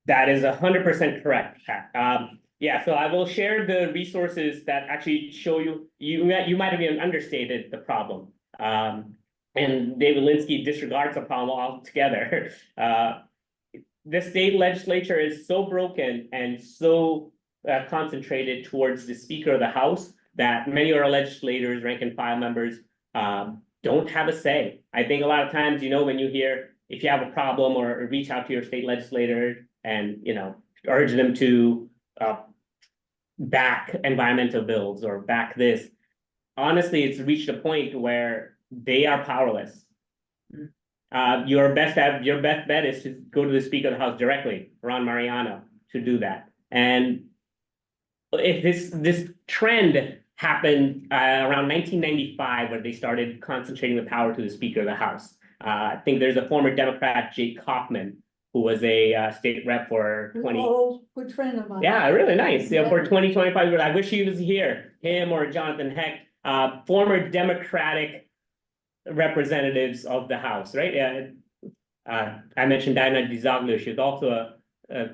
That is 100% correct, Pat. Yeah, so I will share the resources that actually show you might have even understated the problem. And David Linsky disregards the problem altogether. The state legislature is so broken and so concentrated towards the Speaker of the House that many of our legislators, rank and file members, don't have a say. I think a lot of times, when you hear, if you have a problem or reach out to your state legislator and, urge them to back environmental bills or back this, honestly, it's reached a point where they are powerless. Your best bet is to go to the Speaker of the House directly, Ron Mariano, to do that. And if this trend happened around 1995, where they started concentrating the power to the Speaker of the House. I think there's a former Democrat, Jay Kaufman, who was a state rep for 20. Oh, good friend of mine. Yeah, really nice. Yeah, for 2025. I wish he was here. Him or Jonathan Hecht, former Democratic representatives of the House, right? I mentioned Diana DiZoglio. She's also a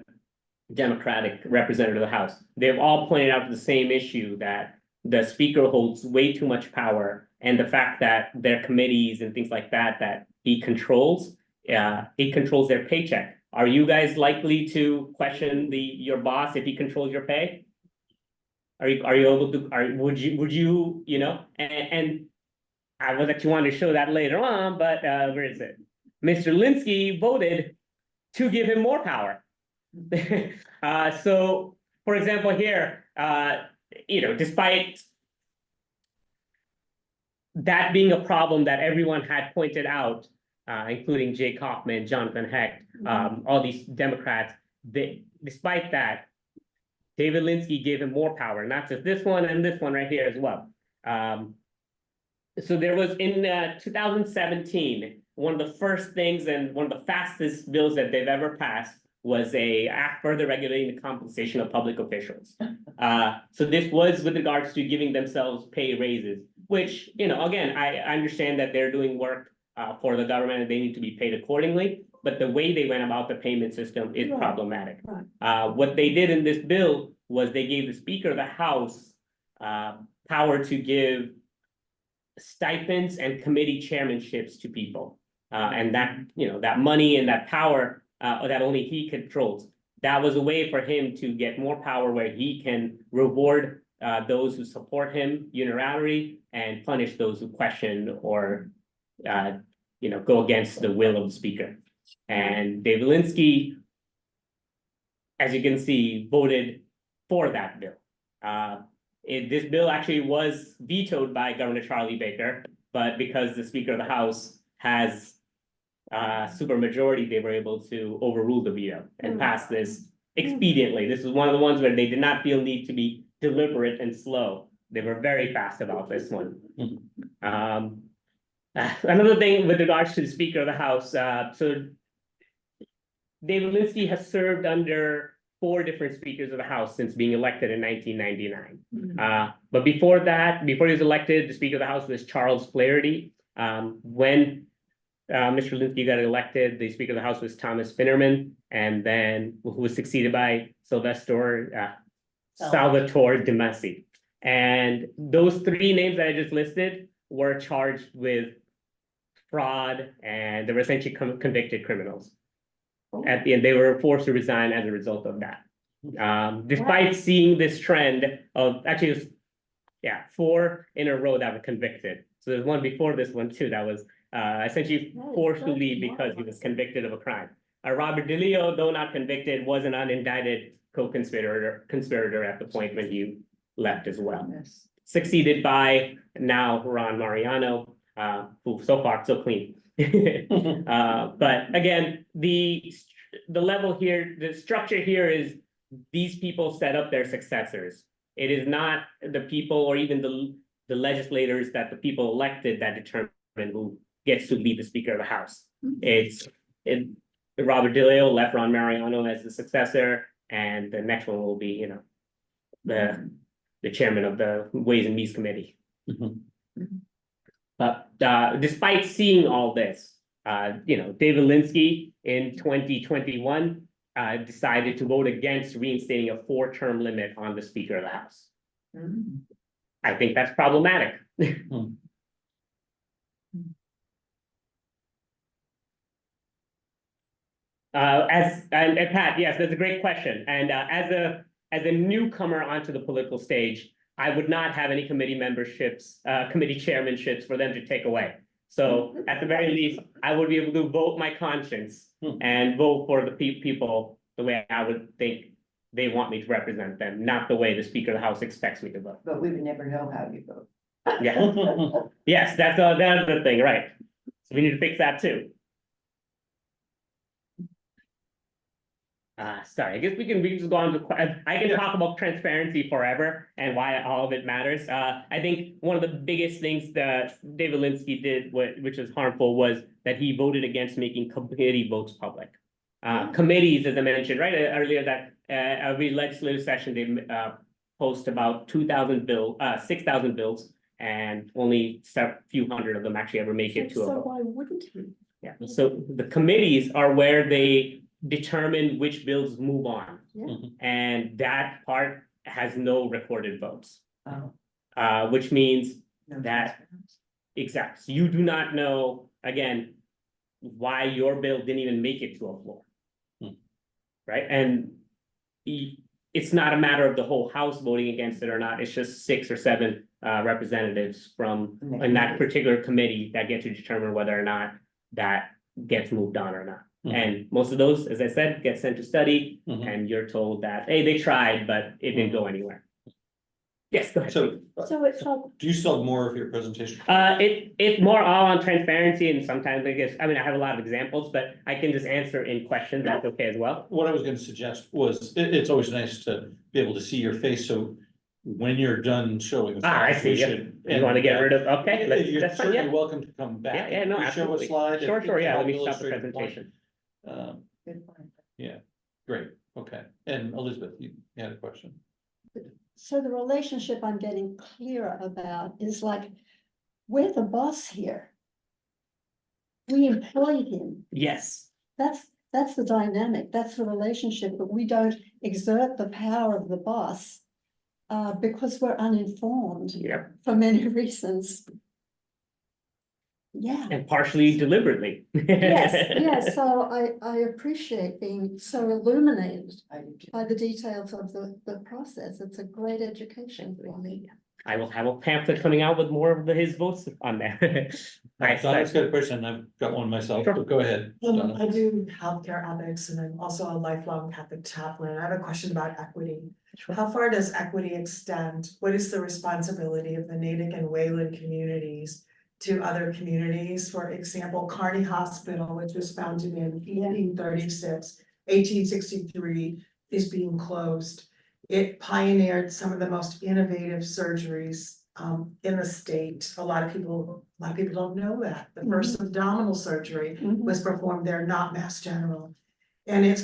Democratic representative of the House. They've all pointed out the same issue, that the Speaker holds way too much power, and the fact that their committees and things like that he controls, it controls their paycheck. Are you guys likely to question your boss if he controls your pay? Are you able to? Would you and I was actually wanting to show that later on, but where is it? Mr. Linsky voted to give him more power. So, for example, here, despite that being a problem that everyone had pointed out, including Jay Kaufman, Jonathan Hecht, all these Democrats, despite that, David Linsky gave him more power, not just this one and this one right here as well. So there was in 2017, one of the first things and one of the fastest bills that they've ever passed was a act further regulating the compensation of public officials. So this was with regards to giving themselves pay raises, which, again, I understand that they're doing work for the government and they need to be paid accordingly, but the way they went about the payment system is problematic. What they did in this bill was they gave the Speaker of the House power to give stipends and committee chairmanships to people. And that, that money and that power that only he controls. That was a way for him to get more power, where he can reward those who support him unilaterally and punish those who question or go against the will of the Speaker. And David Linsky, as you can see, voted for that bill. This bill actually was vetoed by Governor Charlie Baker, but because the Speaker of the House has supermajority, they were able to overrule the veto and pass this expediently. This is one of the ones where they did not feel need to be deliberate and slow. They were very fast about this one. Another thing with regards to the Speaker of the House, so David Linsky has served under 4 different Speakers of the House since being elected in 1999. But before that, before he was elected, the Speaker of the House was Charles Flaherty. When Mr. Linsky got elected, the Speaker of the House was Thomas Finnerman, and then who was succeeded by Salvatore De Masi. And those three names that I just listed were charged with fraud, and they were essentially convicted criminals. At the end, they were forced to resign as a result of that. Despite seeing this trend of actually, it was, 4 in a row that were convicted. So there's one before this one too that was essentially forced to leave because he was convicted of a crime. Robert DeLeo, though not convicted, was an unindicted conspirator at the point when he left as well. Yes. Succeeded by now Ron Mariano, who so far so clean. But again, the level here, the structure here is these people set up their successors. It is not the people or even the legislators that the people elected that determine who gets to be the Speaker of the House. It's Robert DeLeo left Ron Mariano as the successor, and the next one will be, the chairman of the Ways and Means Committee. But despite seeing all this, David Linsky in 2021 decided to vote against reinstating a 4-term limit on the Speaker of the House. I think that's problematic. And Pat, yes, that's a great question. And as a newcomer onto the political stage, I would not have any committee memberships, committee chairmanships for them to take away. So at the very least, I would be able to vote my conscience and vote for the people the way I would think they want me to represent them, not the way the Speaker of the House expects me to vote. But we would never know how you vote. Yeah. Yes, that's the thing, right? So we need to fix that too. Sorry, I guess we can just go on to, I can talk about transparency forever and why all of it matters. I think one of the biggest things that David Linsky did, which was harmful, was that he voted against making committee votes public. Committees, as I mentioned right earlier, that every legislative session, they post about 6,000 bills, and only a few hundred of them actually ever make it to a vote. Why wouldn't he? Yeah, so the committees are where they determine which bills move on. And that part has no recorded votes. Which means that, exactly, so you do not know, again, why your bill didn't even make it to a floor. Right, and it's not a matter of the whole House voting against it or not, it's just 6 or 7 representatives from in that particular committee that get to determine whether or not that gets moved on or not. And most of those, as I said, get sent to study, and you're told that, hey, they tried, but it didn't go anywhere. Yes, go ahead. So it's like, do you still have more of your presentation? It's more all on transparency, and sometimes I have a lot of examples, but I can just answer in questions. That's okay as well. What I was going to suggest was, it's always nice to be able to see your face, so when you're done showing. I see. You want to get rid of, okay. You're That's fine, certainly yeah. welcome to come back. Yeah, no, You absolutely. Show a slide. Sure, yeah, let me stop the illustrate presentation. Yeah, great, okay. And Elizabeth, you had a question? So the relationship I'm getting clearer about is like, we're the boss here. We employ him. Yes. That's the dynamic, that's the relationship, but we don't exert the power of the boss because we're uninformed for many reasons. Yeah. And partially deliberately. Yes, so I appreciate being so illuminated by the details of the process. It's a great education for me. I will have a pamphlet coming out with more of his votes on there. Donna's got a question, I've got one myself, but go ahead. I do healthcare ethics, and I'm also a lifelong Catholic chaplain. I have a question about equity. How far does equity extend? What is the responsibility of the Natick and Wayland communities to other communities? For example, Kearney Hospital, which was founded in 1863, is being closed. It pioneered some of the most innovative surgeries in the state. A lot of people don't know that. The first abdominal surgery was performed there, not Mass General. And it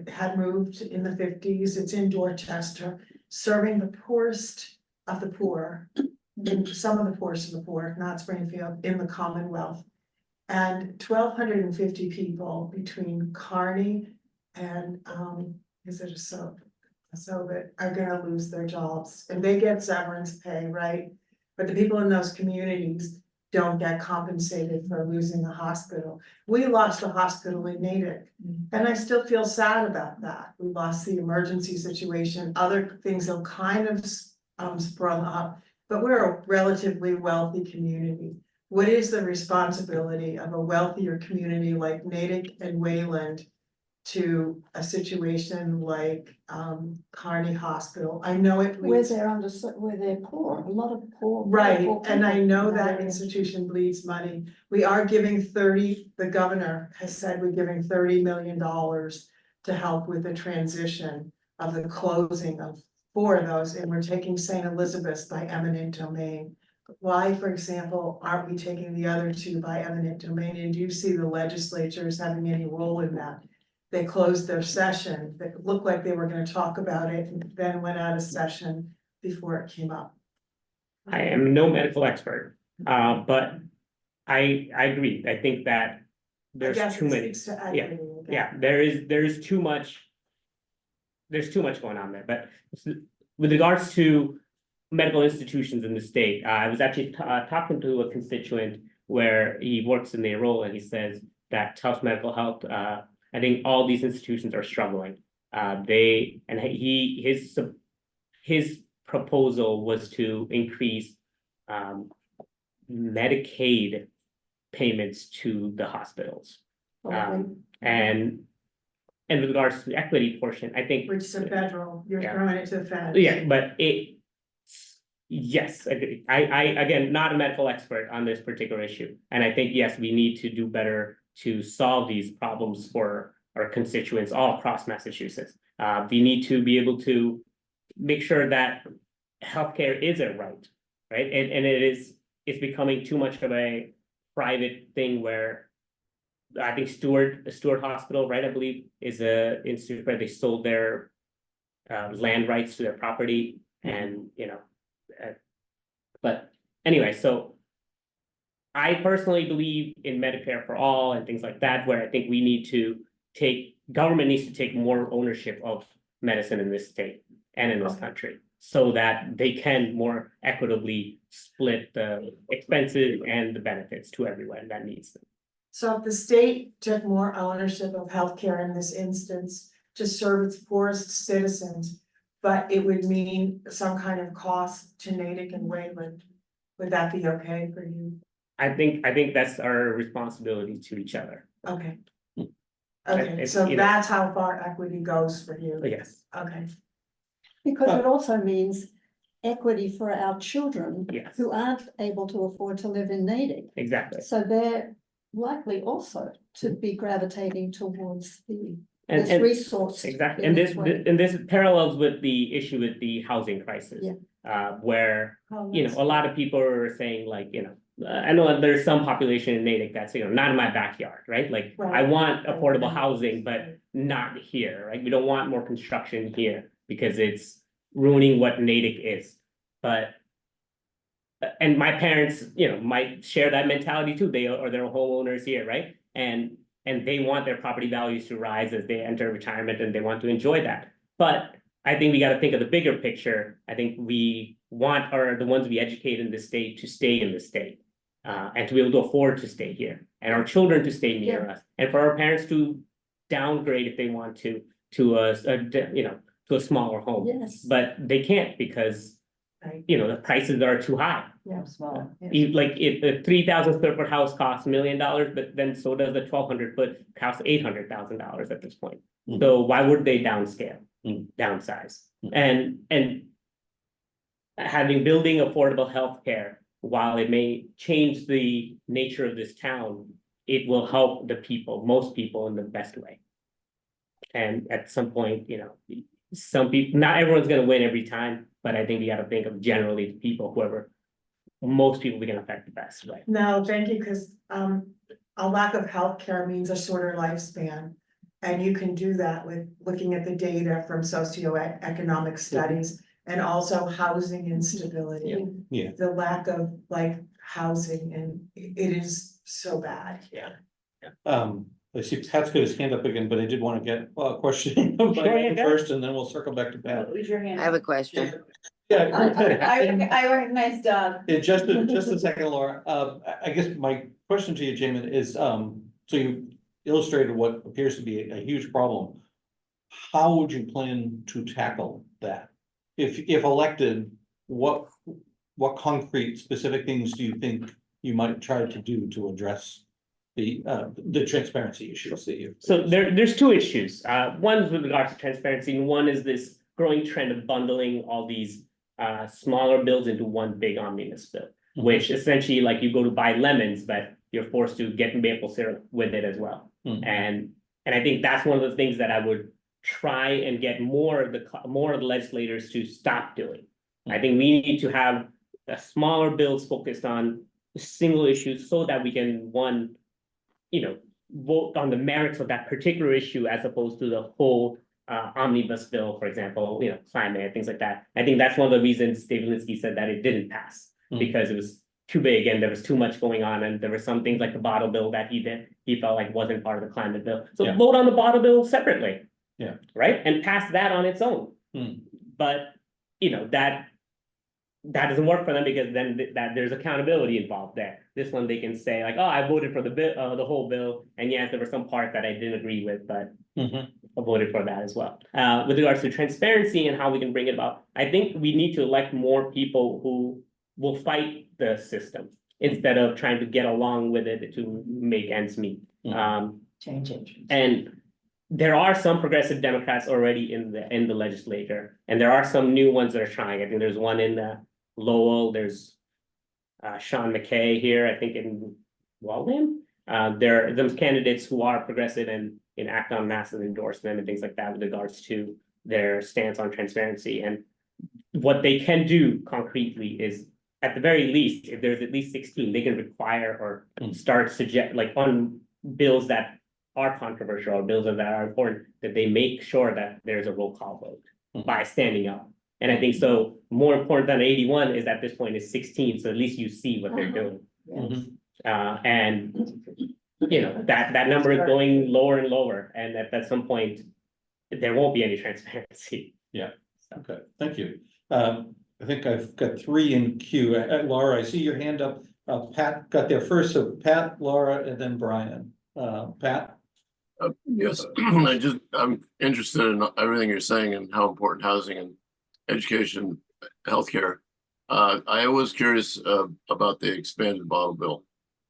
had moved in the 50s. It's in Dorchester, serving the poorest of the poor, some of the poorest of the poor, not Springfield, in the Commonwealth. And 1,250 people between Kearney and, is it so that are gonna lose their jobs, and they get severance pay, right? But the people in those communities don't get compensated for losing a hospital. We lost a hospital in Natick, and I still feel sad about that. We lost the emergency situation, other things have kind of sprung up, but we're a relatively wealthy community. What is the responsibility of a wealthier community like Natick and Wayland to a situation like Kearney Hospital? I know it Where bleeds. where they're poor, a lot of poor. Right, poor and I people know in that area. institution bleeds money. We are giving 30, the governor has said we're giving $30 million to help with the transition of the closing of 4 of those, and we're taking St. Elizabeth's by eminent domain. Why, for example, aren't we taking the other 2 by eminent domain? And do you see the legislature as having any role in that? They closed their session, it looked like they were gonna talk about it, and then went out of session before it came up. I am no medical expert, but I agree. I think that there's guess too it many. speaks to Yeah, equity again. yeah, there's too much. There's too much going on there, but with regards to medical institutions in the state, I was actually talking to a constituent where he works in their role, and he says that Tufts Medical Health, I think all these institutions are struggling. His proposal was to increase Medicaid payments to the hospitals. And in regards to the equity portion, I think. Which is a federal, you're Yeah. throwing it to the feds. Yeah, but yes, I again, not a medical expert on this particular issue. And I think, yes, we need to do better to solve these problems for our constituents all across Massachusetts. We need to be able to make sure that healthcare is a right? And it's becoming too much of a private thing where I think Stewart Hospital, right, I believe, is a institute where they sold their land rights to their property, and but anyway, so I personally believe in Medicare for all and things like that, where I think we need to government needs to take more ownership of medicine in this state and in this country, so that they can more equitably split the expenses and the benefits to everyone that needs them. So if the state took more ownership of healthcare in this instance to serve its poorest citizens, but it would mean some kind of cost to Natick and Wayland, would that be okay for you? I think that's our responsibility to each other. Okay. Okay, It's, so you know- that's how far equity goes for you? Yes. Okay. Because it also means equity for our children. Yes. Who aren't able to afford to live in Natick. Exactly. So they're likely also to be gravitating towards And- this and- resource. Exactly, in and this way. this parallels with the issue with the housing crisis. Where, a lot of people are saying like, I know there's some population in Natick that's, not in my backyard, right? Like, I want affordable housing, but not here, right? We don't want more construction here because it's ruining what Natick is. But and my parents, might share that mentality too. They're homeowners here, right? And they want their property values to rise as they enter retirement, and they want to enjoy that. But I think we got to think of the bigger picture. I think we want the ones we educate in the state to stay in the state, and to be able to afford to stay here, and our children to stay near us, and for our parents to downgrade if they want to a smaller home. Yes. But they can't because the prices are too high. Yeah, small. Like if the 3,000 square foot house costs $1 million, but then so does the 1,200 foot cost $800,000 at this point. So why would they downsize? And building affordable healthcare, while it may change the nature of this town, it will help the people, most people, in the best way. And at some point, some people, not everyone's going to win every time, but I think we got to think of generally the people, most people we can affect the best, right? No, thank you, because a lack of healthcare means a shorter lifespan. And you can do that with looking at the data from socioeconomic studies and also housing instability. Yeah. The lack of housing, and it is so bad. Yeah. I see Pat's got his hand up again, but I did want to get a question first, and then we'll circle back to Pat. Raise your hand. I have a question. Yeah. I recognize Doug. Just a second, Laura. I guess my question to you, Jaymin, is, so you illustrated what appears to be a huge problem. How would you plan to tackle that? If elected, what concrete specific things do you think you might try to do to address the transparency issues that you? So there's two issues. One is with regards to transparency, and one is this growing trend of bundling all these smaller bills into one big omnibus bill, which essentially, like, you go to buy lemons, but you're forced to get maple syrup with it as well. And I think that's one of the things that I would try and get more of the legislators to stop doing. I think we need to have smaller bills focused on single issues so that we can, one, vote on the merits of that particular issue as opposed to the whole omnibus bill, for example, climate, things like that. I think that's one of the reasons David Linsky said that it didn't pass, because it was too big and there was too much going on, and there were some things like the bottle bill that he felt like wasn't part of the climate bill. So vote on the bottle bill separately. Yeah. Right? And pass that on its own. But that doesn't work for them, because then there's accountability involved there. This one, they can say like, oh, I voted for the bill, the whole bill, and yes, there were some parts that I didn't agree with, but I voted for that as well. With regards to transparency and how we can bring it about, I think we need to elect more people who will fight the system instead of trying to get along with it to make ends meet. Change it. And there are some progressive Democrats already in the legislature, and there are some new ones that are trying. I think there's one in Lowell, there's Sean McKay here, I think in Waltham. There are those candidates who are progressive and act on massive endorsement and things like that with regards to their stance on transparency. And what they can do concretely is, at the very least, if there's at least 16, they can require or start suggest, like, on bills that are controversial or bills that are important, that they make sure that there's a roll call vote by standing up. And I think so more important than 81 is at this point is 16, so at least you see what they're doing. And that number is going lower and lower, and at some point there won't be any transparency. Yeah. Okay, thank you. I think I've got 3 in queue. Laura, I see your hand up. Pat got there first, so Pat, Laura, and then Brian. Pat? Yes, I'm interested in everything you're saying and how important housing and education, healthcare. I was curious about the expanded bottle bill.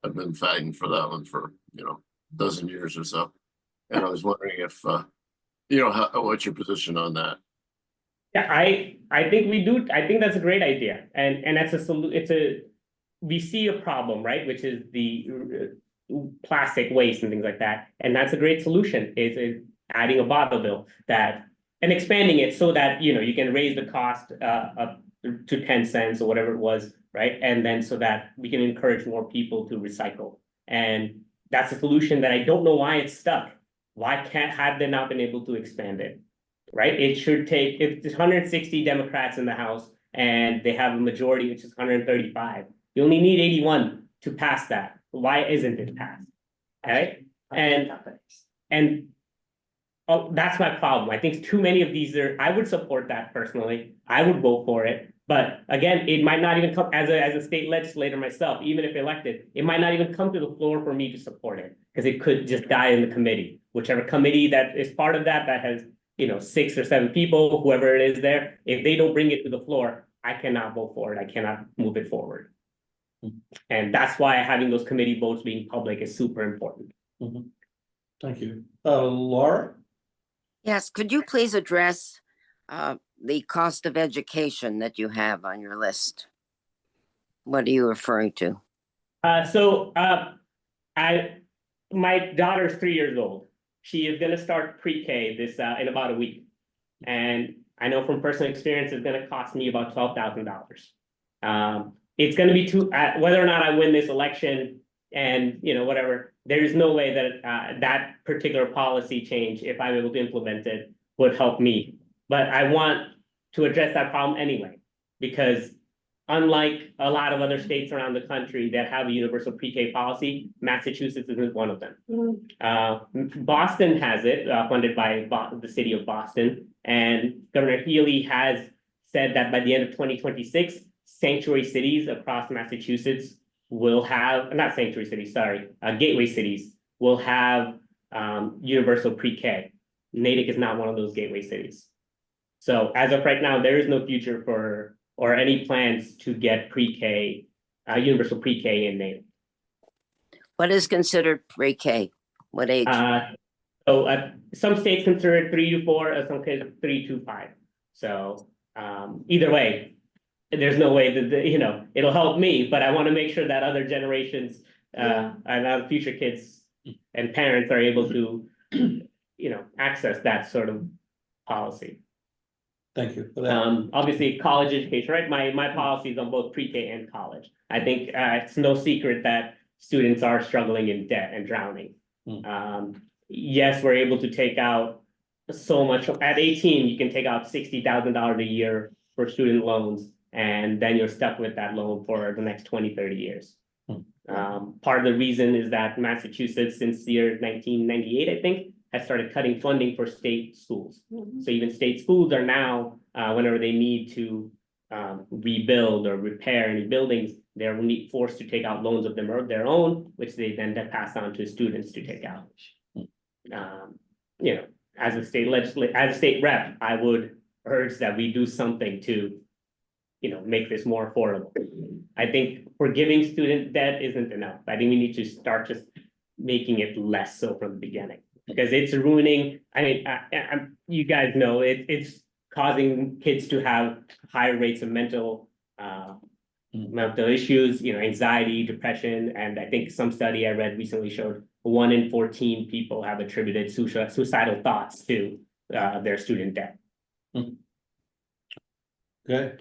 I've been fighting for that one for a dozen years or so, and I was wondering if what's your position on that? Yeah, I think we do. I think that's a great idea, and that's we see a problem, right, which is the plastic waste and things like that, and that's a great solution. Is adding a bottle bill and expanding it so that you can raise the cost up to 10 cents or whatever it was, right? And then so that we can encourage more people to recycle. And that's a solution that I don't know why it's stuck. Why have they not been able to expand it? Right? It should take, if there's 160 Democrats in the House and they have a majority, which is 135, you only need 81 to pass that. Why isn't it passed? Right? And that's my problem. I think too many of these I would support that personally. I would vote for it. But again, it might not even come as a state legislator myself, even if elected, it might not even come to the floor for me to support it, because it could just die in the committee. Whichever committee that is part of that has 6 or 7 people, whoever it is there, if they don't bring it to the floor, I cannot vote for it. I cannot move it forward. And that's why having those committee votes being public is super important. Thank you. Laura? Yes, could you please address the cost of education that you have on your list? What are you referring to? My daughter's 3 years old. She is going to start pre-K in about a week. And I know from personal experience, it's going to cost me about $12,000. It's going to be whether or not I win this election and, whatever, there is no way that that particular policy change, if I'm able to implement it, would help me. But I want to address that problem anyway, because unlike a lot of other states around the country that have a universal pre-K policy, Massachusetts isn't one of them. Boston has it, funded by the city of Boston, and Governor Healy has said that by the end of 2026, sanctuary cities across Massachusetts will have, not sanctuary cities, sorry, gateway cities will have universal pre-K. Natick is not one of those gateway cities. So as of right now, there is no future for, or any plans to get pre-K, universal pre-K in Natick. What is considered pre-K? What age? Some states consider it 3 to 4, some cases 3 to 5. So either way, there's no way that, you know, it'll help me, but I want to make sure that other generations and our future kids and parents are able to, you know, access that sort of policy. Thank you for that. Obviously, college education, right? My policy is on both pre-K and college. I think it's no secret that students are struggling in debt and drowning. Yes, we're able to take out so much. At 18, you can take out $60,000 a year for student loans, and then you're stuck with that loan for the next 20, 30 years. Part of the reason is that Massachusetts, since the year 1998, I think, has started cutting funding for state schools. So even state schools are now, whenever they need to rebuild or repair any buildings, they're forced to take out loans of their own, which they then pass on to students to take out. You know, as a state rep, I would urge that we do something to, you know, make this more affordable. I think forgiving student debt isn't enough. I think we need to start just making it less so from the beginning, because it's ruining. I mean, you guys know it's causing kids to have higher rates of mental issues, you know, anxiety, depression, and I think some study I read recently showed 1 in 14 people have attributed suicidal thoughts to their student debt. Okay,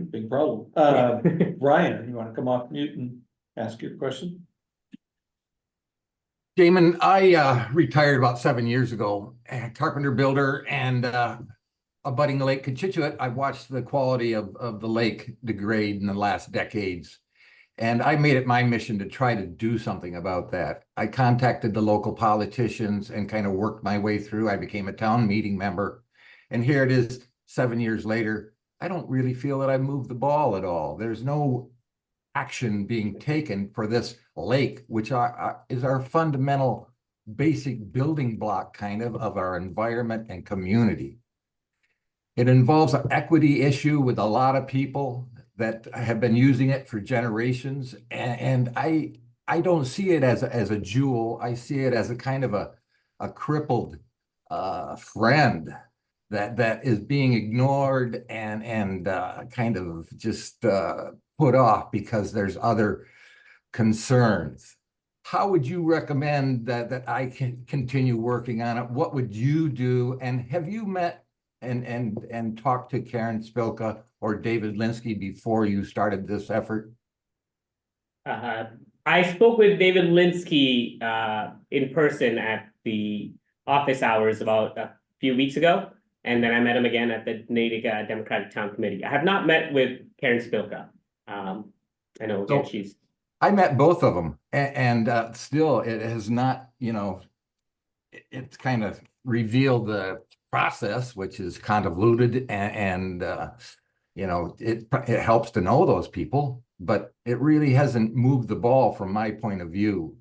big problem. Ryan, you want to come off mute and ask your question? Jaymin, I retired about 7 years ago, carpenter builder, and abutting Lake Cochituate. I watched the quality of the lake degrade in the last decades. And I made it my mission to try to do something about that. I contacted the local politicians and kind of worked my way through. I became a town meeting member. And here it is 7 years later. I don't really feel that I moved the ball at all. There's no action being taken for this lake, which is our fundamental basic building block kind of our environment and community. It involves an equity issue with a lot of people that have been using it for generations. And I don't see it as a jewel. I see it as a kind of a crippled friend that is being ignored and kind of just put off because there's other concerns. How would you recommend that I can continue working on it? What would you do? And have you met and talked to Karen Spilka or David Linsky before you started this effort? I spoke with David Linsky in person at the office hours about a few weeks ago, and then I met him again at the Natick Democratic Town Committee. I have not met with Karen Spilka. I know again, she's. I met both of them, and still it has not, you know, it's kind of revealed the process, which is convoluted, and you know, it helps to know those people, but it really hasn't moved the ball from my point of view.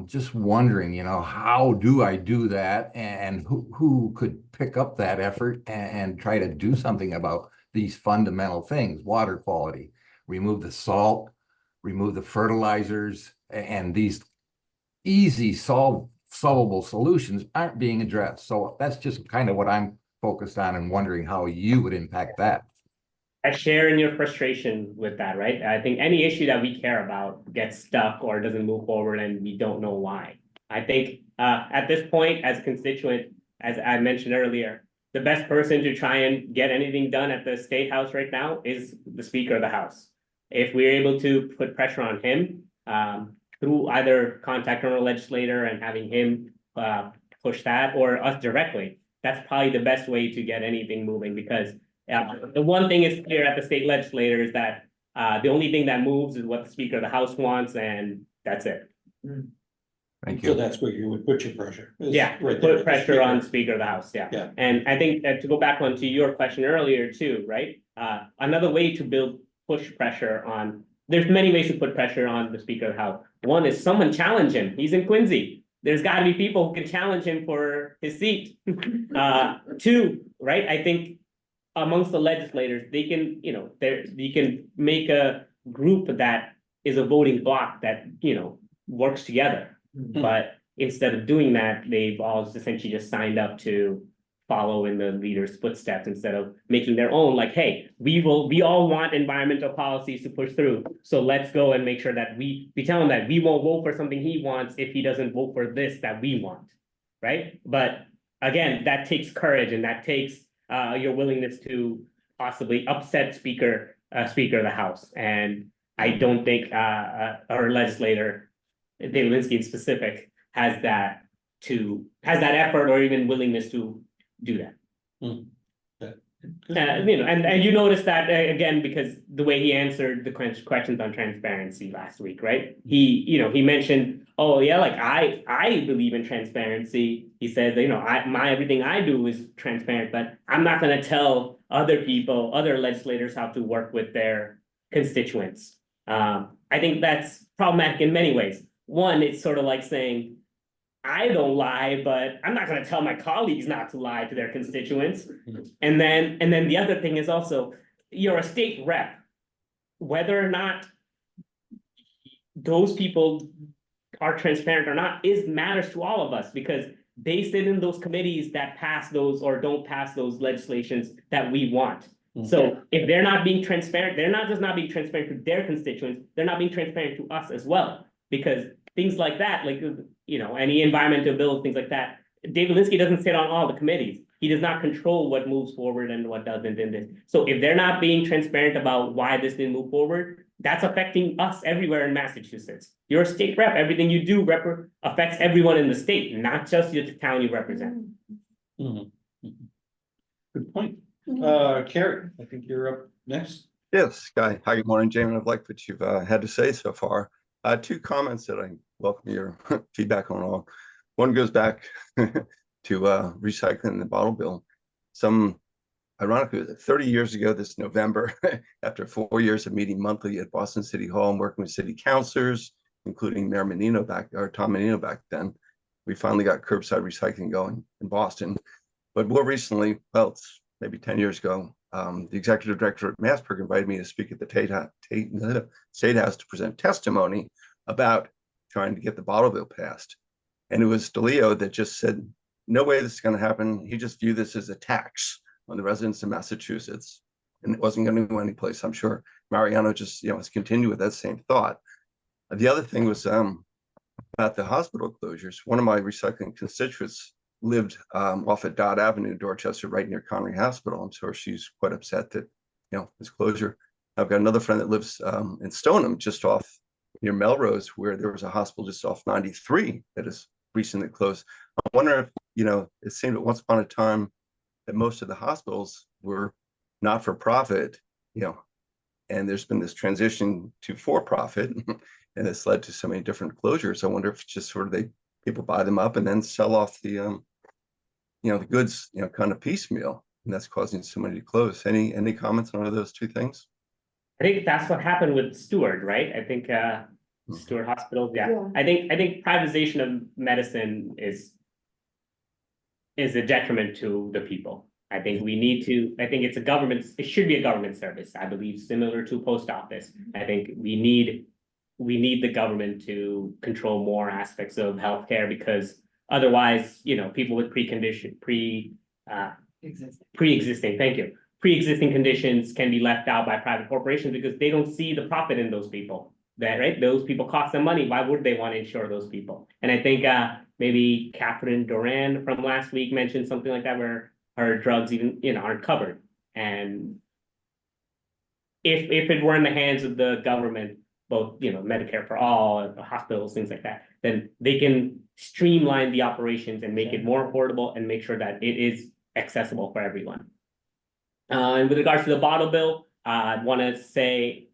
Just wondering, you know, how do I do that, and who could pick up that effort and try to do something about these fundamental things: water quality, remove the salt, remove the fertilizers, and these easy solvable solutions aren't being addressed. So that's just kind of what I'm focused on and wondering how you would impact that. I share in your frustration with that, right? I think any issue that we care about gets stuck or doesn't move forward and we don't know why. I think at this point, as constituent, as I mentioned earlier, the best person to try and get anything done at the State House right now is the Speaker of the House. If we're able to put pressure on him through either contacting our legislator and having him push that, or us directly, that's probably the best way to get anything moving, because The one thing is clear at the state legislature is that the only thing that moves is what the Speaker of the House wants, and that's it. Thank So you. that's where you would put your pressure. is Yeah, right there put at the pressure on speaker. Speaker of the House, yeah. Yeah. And I think that to go back onto your question earlier too, right? Another way to push pressure on, there's many ways to put pressure on the Speaker of the House. One is someone challenge him. He's in Quincy. There's got to be people who can challenge him for his seat. Two, right? I think amongst the legislators, they can, you can make a group that is a voting bloc that, works together. But instead of doing that, they've all essentially just signed up to follow in the leader's footsteps instead of making their own, like, hey, we all want environmental policies to push through. So let's go and make sure that we tell him that we won't vote for something he wants if he doesn't vote for this that we want. Right. But again, that takes courage, and that takes your willingness to possibly upset Speaker of the House. And I don't think our legislator, David Linsky in specific, has that effort or even willingness to do that. And you notice that again, because the way he answered the questions on transparency last week, right? He mentioned, oh yeah, like I believe in transparency. He says, everything I do is transparent, but I'm not going to tell other legislators how to work with their constituents. I think that's problematic in many ways. One, it's sort of like saying, I don't lie, but I'm not going to tell my colleagues not to lie to their constituents. And then the other thing is also, you're a state rep. Whether or not those people are transparent or not matters to all of us, because they sit in those committees that pass those or don't pass those legislations that we want. So if they're not being transparent, they're not just not being transparent to their constituents, they're not being transparent to us as well. Because things like that, like, any environmental bills, things like that, David Linsky doesn't sit on all the committees. He does not control what moves forward and what doesn't in this. So if they're not being transparent about why this didn't move forward, that's affecting us everywhere in Massachusetts. You're a state rep. Everything you do affects everyone in the state, not just the town you represent. Good point. Carrie, I think you're up next. Yes, Guy. Hi, good morning, Jaymin. I've liked what you've had to say so far. Two comments that I welcome your feedback on all. One goes back to recycling the bottle bill. Ironically, 30 years ago this November, after 4 years of meeting monthly at Boston City Hall and working with city councilors, including Mayor Tom Menino back then, we finally got curbside recycling going in Boston. But more recently, well, it's maybe 10 years ago, the executive director at Massburg invited me to speak at the State House to present testimony about trying to get the bottle bill passed. And it was DeLeo that just said, no way this is going to happen. He just viewed this as a tax on the residents of Massachusetts, and it wasn't going to go anyplace. I'm sure Mariano just, has continued with that same thought. The other thing was about the hospital closures. One of my recycling constituents lived off at Dodd Avenue in Dorchester, right near Connery Hospital. I'm sure she's quite upset that, this closure. I've got another friend that lives in Stoneham, just off near Melrose, where there was a hospital just off 93 that is recently closed. I wonder if, it seemed at once upon a time that most of the hospitals were not for profit, and there's been this transition to for profit, and it's led to so many different closures. I wonder if it's just sort of people buy them up and then sell off the the goods, kind of piecemeal, and that's causing so many to close. Any comments on those two things? I think that's what happened with Stewart, right? I think Stewart Hospital. Yeah. I think privatization of medicine is a detriment to the people. I think it should be a government service. I believe similar to post office. I think we need the government to control more aspects of healthcare, because otherwise, people with pre-existing conditions can be left out by private corporations because they don't see the profit in those people. Those people cost them money. Why would they want to insure those people? And I think maybe Catherine Duran from last week mentioned something like that, where her drugs even aren't covered. And if it were in the hands of the government, both Medicare for all, hospitals, things like that, then they can streamline the operations and make it more affordable and make sure that it is accessible for everyone. And with regards to the bottle bill, I want to say,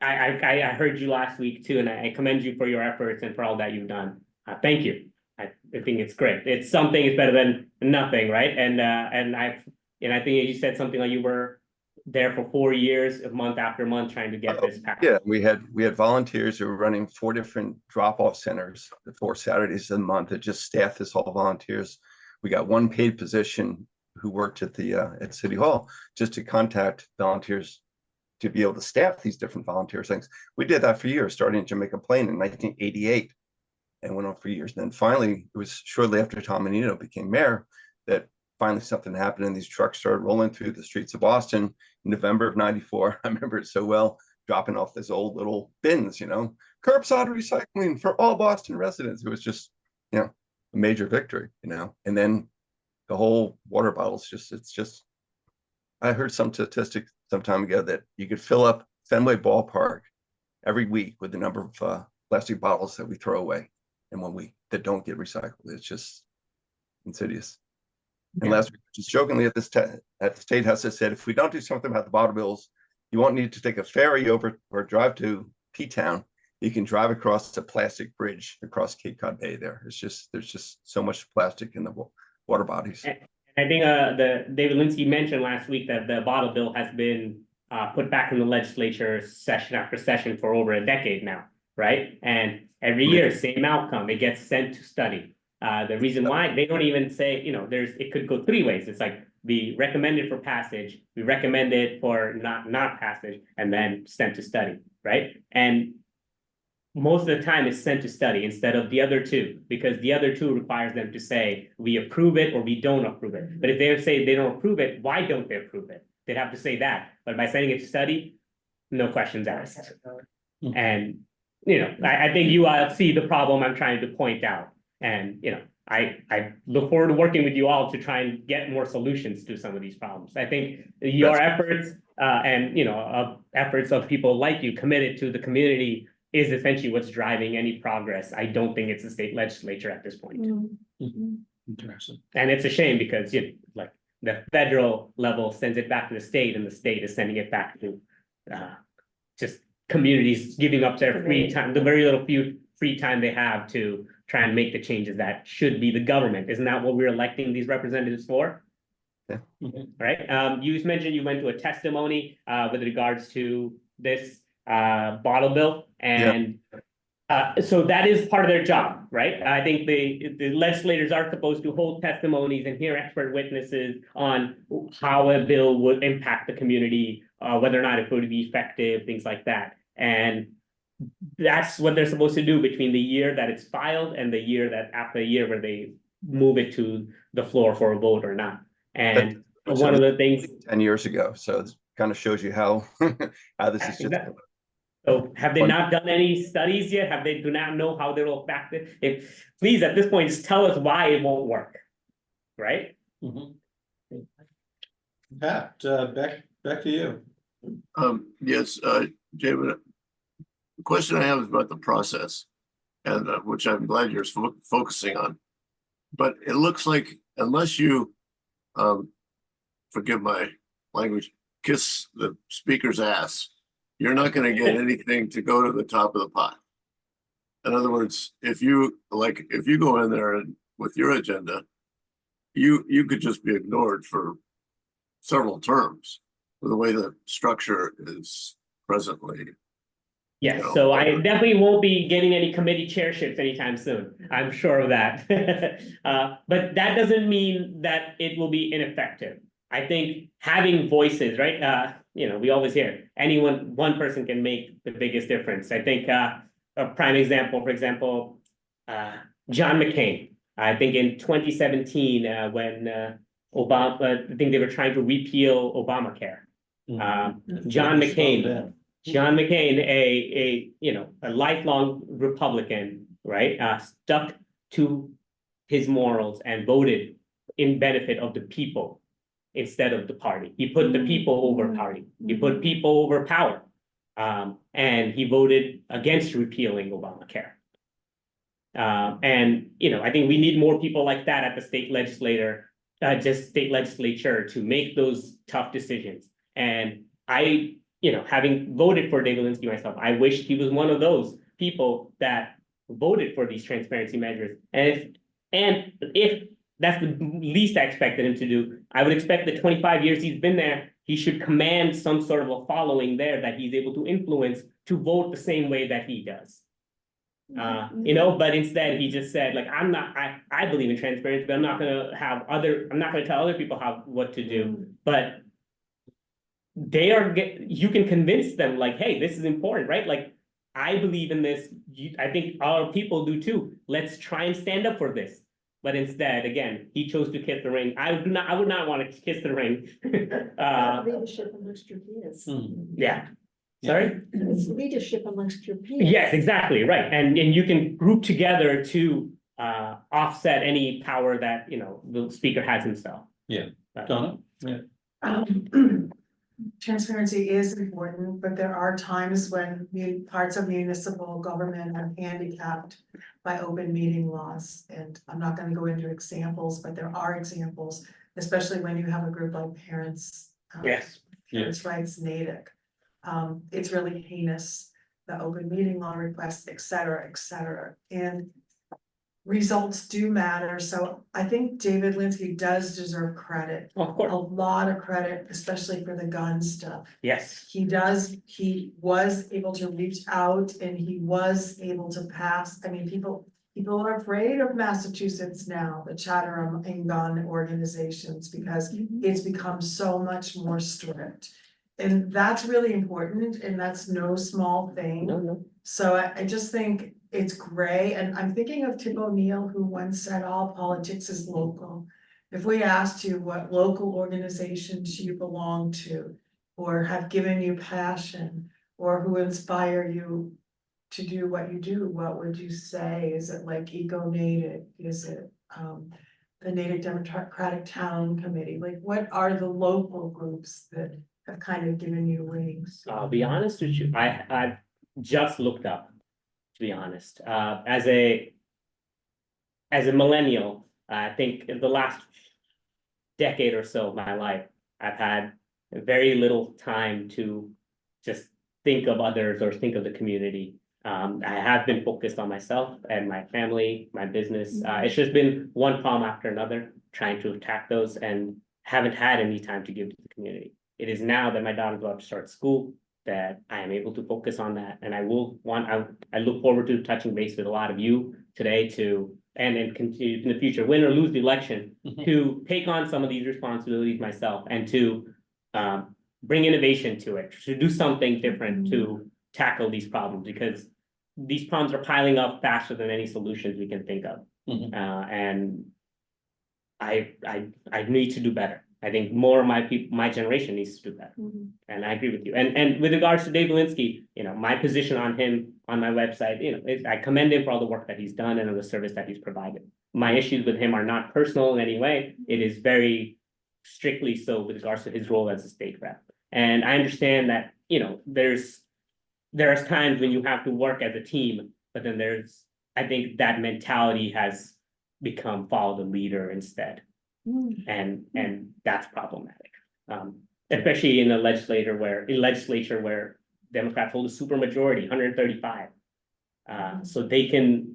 I heard you last week too, and I commend you for your efforts and for all that you've done. Thank you. I think it's great. It's something is better than nothing, right? And I think you said something like you were there for 4 years, month after month, trying to get this passed. Yeah, we had volunteers who were running 4 different drop-off centers, 4 Saturdays a month that just staffed this, all volunteers. We got 1 paid position who worked at the at City Hall just to contact volunteers to be able to staff these different volunteer things. We did that for years, starting in Jamaica Plain in 1988 and went on for years. And then finally, it was shortly after Tom Menino became mayor that finally something happened and these trucks started rolling through the streets of Boston in November of '94. I remember it so well, dropping off these old little bins, curbside recycling for all Boston residents. It was just, a major victory, and then the whole water bottles, I heard some statistic some time ago that you could fill up Fenway Ballpark every week with the number of plastic bottles that we throw away and that don't get recycled. It's just insidious. And last week, just jokingly at the State House, I said, if we don't do something about the bottle bills, you won't need to take a ferry over or drive to P-Town. You can drive across the plastic bridge across Cape Cod Bay there. There's just so much plastic in the water bodies. I think the David Linsky mentioned last week that the bottle bill has been put back in the legislature session after session for over a decade now, right? And every year, same outcome, it gets sent to study. The reason why they don't even say, it could go 3 ways. It's like we recommend it for passage, we recommend it for not passage, and then sent to study, right? And most of the time it's sent to study instead of the other 2, because the other 2 requires them to say, we approve it or we don't approve it. But if they say they don't approve it, why don't they approve it? They'd have to say that. But by sending it to study, no questions asked. And, I think you all see the problem I'm trying to point out. And, I look forward to working with you all to try and get more solutions to some of these problems. I think your efforts and, efforts of people like you committed to the community is essentially what's driving any progress. I don't think it's the state legislature at this point. Interesting. And it's a shame because, like the federal level sends it back to the state and the state is sending it back to just communities giving up their free time, the very little few free time they have to try and make the changes that should be the government. Isn't that what we're electing these representatives for? Yeah. Right. You just mentioned you went to a testimony with regards to this bottle bill, and so that is part of their job, right? I think the legislators are supposed to hold testimonies and hear expert witnesses on how a bill would impact the community, whether or not it would be effective, things like that. And that's what they're supposed to do between the year that it's filed and the year that after a year where they move it to the floor for a vote or not. And one of the things 10 years ago, so it kind of shows you how this is just. So have they not done any studies yet? Do not know how they will affect it? Please, at this point, just tell us why it won't work, right? Pat, back to you. Yes, Jaymin, the question I have is about the process, and which I'm glad you're focusing on. But it looks like unless you, forgive my language, kiss the speaker's ass, you're not going to get anything to go to the top of the pot. In other words, if you go in there and with your agenda, you could just be ignored for several terms with the way the structure is presently. Yes, so I definitely won't be getting any committee chairships anytime soon. I'm sure of that. But that doesn't mean that it will be ineffective. I think having voices, right? We always hear one person can make the biggest difference. I think a prime example, for example, John McCain. I think in 2017, when Obama, I think they were trying to repeal Obamacare. John McCain, a lifelong Republican, right? Stuck to his morals and voted in benefit of the people instead of the party. He put the people over party. He put people over power. And he voted against repealing Obamacare. And I think we need more people like that at the state legislature just state legislature to make those tough decisions. And I, having voted for David Linsky myself, I wish he was one of those people that voted for these transparency measures. And if that's the least I expected him to do, I would expect the 25 years he's been there, he should command some sort of a following there that he's able to influence to vote the same way that he does. But instead he just said, like, I believe in transparency, but I'm not gonna tell other people what to do. But you can convince them, like, hey, this is important, right? Like, I believe in this. I think our people do too. Let's try and stand up for this. But instead, again, he chose to kiss the ring. I would not want to kiss the ring. Leadership amongst your peers. Yeah. Sorry? It's leadership amongst your peers. Yes, exactly, right. And you can group together to offset any power that, the speaker has himself. Yeah. Donna? Yeah. Transparency is important, but there are times when parts of municipal government are handicapped by open meeting laws. And I'm not going to go into examples, but there are examples, especially when you have a group like Parents. Parents' Rights Natick. It's really heinous, the open meeting law requests, et cetera, and results do matter. So I think David Linsky does deserve credit. Of course. A lot of credit, especially for the gun stuff. Yes. He was able to reach out and he was able to pass. I mean, people are afraid of Massachusetts now, the Chatham and gun organizations, because it's become so much more strict. And that's really important, and that's no small thing. No. So I just think it's gray, and I'm thinking of Tip O'Neill, who once said all politics is local. If we asked you what local organizations you belong to, or have given you passion, or who inspire you to do what you do, what would you say? Is it like Eco-Natick? Is it the Natick Democratic Town Committee? Like, what are the local groups that have kind of given you wings? I'll be honest with you. I've just looked up, to be honest. As a millennial, I think in the last decade or so of my life, I've had very little time to just think of others or think of the community. I have been focused on myself and my family, my business. It's just been one problem after another, trying to attack those, and haven't had any time to give to the community. It is now that my daughter's about to start school that I am able to focus on that. And I look forward to touching base with a lot of you today and continue in the future, win or lose the election, to take on some of these responsibilities myself and to bring innovation to it, to do something different to tackle these problems, because these problems are piling up faster than any solutions we can think of. And I need to do better. I think more of my generation needs to do that. And I agree with you. And with regards to Dave Linsky, my position on him on my website, I commend him for all the work that he's done and the service that he's provided. My issues with him are not personal in any way. It is very strictly so with regards to his role as a state rep. And I understand that, there's times when you have to work as a team, but then I think that mentality has become follow the leader instead. And that's problematic, especially in a legislature where Democrats hold a supermajority, 135. So they can.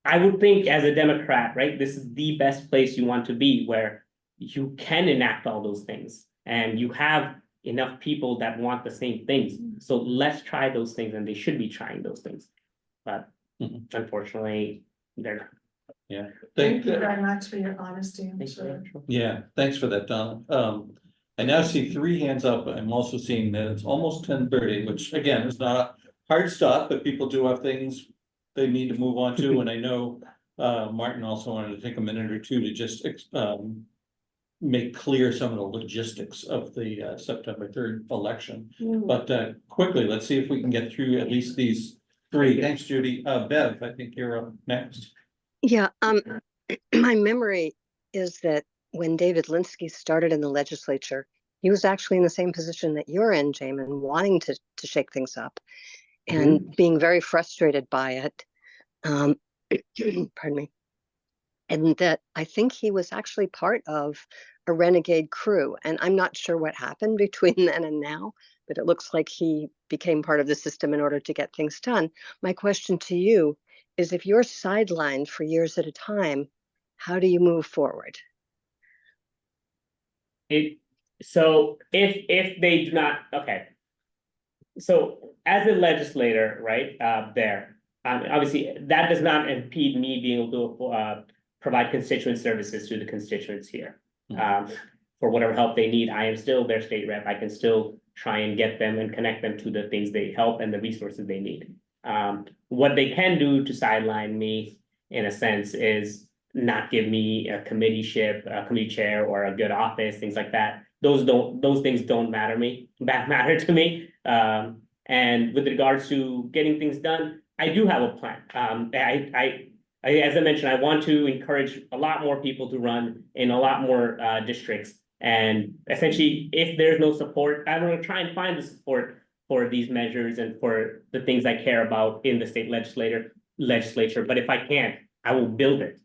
I would think as a Democrat, right, this is the best place you want to be, where you can enact all those things, and you have enough people that want the same things. So let's try those things, and they should be trying those things. But unfortunately, they're not. Yeah. Thank you very much for your honesty. I'm sure. Yeah, thanks for that, Donna. I now see 3 hands up. I'm also seeing that it's almost 10:30, which again is not a hard stop, but people do have things they need to move on to. And I know Martin also wanted to take a minute or two to just make clear some of the logistics of the September 3rd election. But quickly, let's see if we can get through at least these 3. Thanks, Judy. Bev, I think you're up next. Yeah, my memory is that when David Linsky started in the legislature, he was actually in the same position that you're in, Jaymin, wanting to shake things up and being very frustrated by it. Pardon me. And that I think he was actually part of a renegade crew. And I'm not sure what happened between then and now, but it looks like he became part of the system in order to get things done. My question to you is, if you're sidelined for years at a time, how do you move forward? So if they do not, okay. So as a legislator, right, obviously that does not impede me being able to provide constituent services to the constituents here. For whatever help they need, I am still their state rep. I can still try and get them and connect them to the things they help and the resources they need. What they can do to sideline me, in a sense, is not give me a committee chair or a good office, things like that. Those things don't matter to me. And with regards to getting things done, I do have a plan. As I mentioned, I want to encourage a lot more people to run in a lot more districts. And essentially, if there's no support, I'm going to try and find the support for these measures and for the things I care about in the state legislature. But if I can't, I will build it.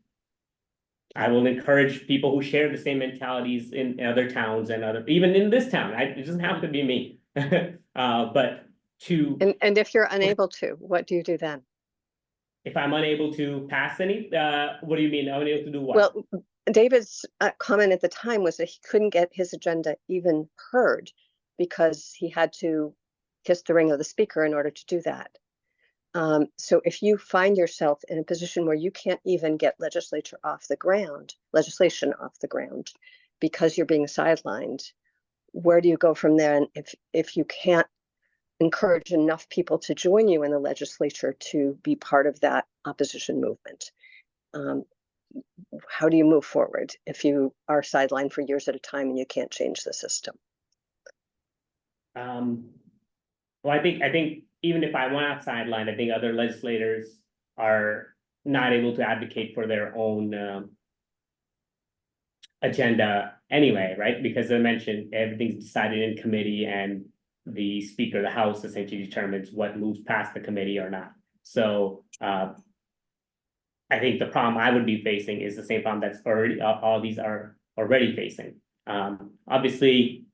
I will encourage people who share the same mentalities in other towns and even in this town. It doesn't have to be me. But and if you're unable to, what do you do then? If I'm unable to pass any, what do you mean? Unable to do what? Well, David's comment at the time was that he couldn't get his agenda even heard because he had to kiss the ring of the speaker in order to do that. So if you find yourself in a position where you can't even get legislation off the ground because you're being sidelined, where do you go from there? And if you can't encourage enough people to join you in the legislature to be part of that opposition movement, how do you move forward if you are sidelined for years at a time and you can't change the system? Well, I think even if I want sidelined, I think other legislators are not able to advocate for their own agenda anyway, right? Because as I mentioned, everything's decided in committee and the Speaker of the House essentially determines what moves past the committee or not. So I think the problem I would be facing is the same problem that's already all these are already facing. Obviously,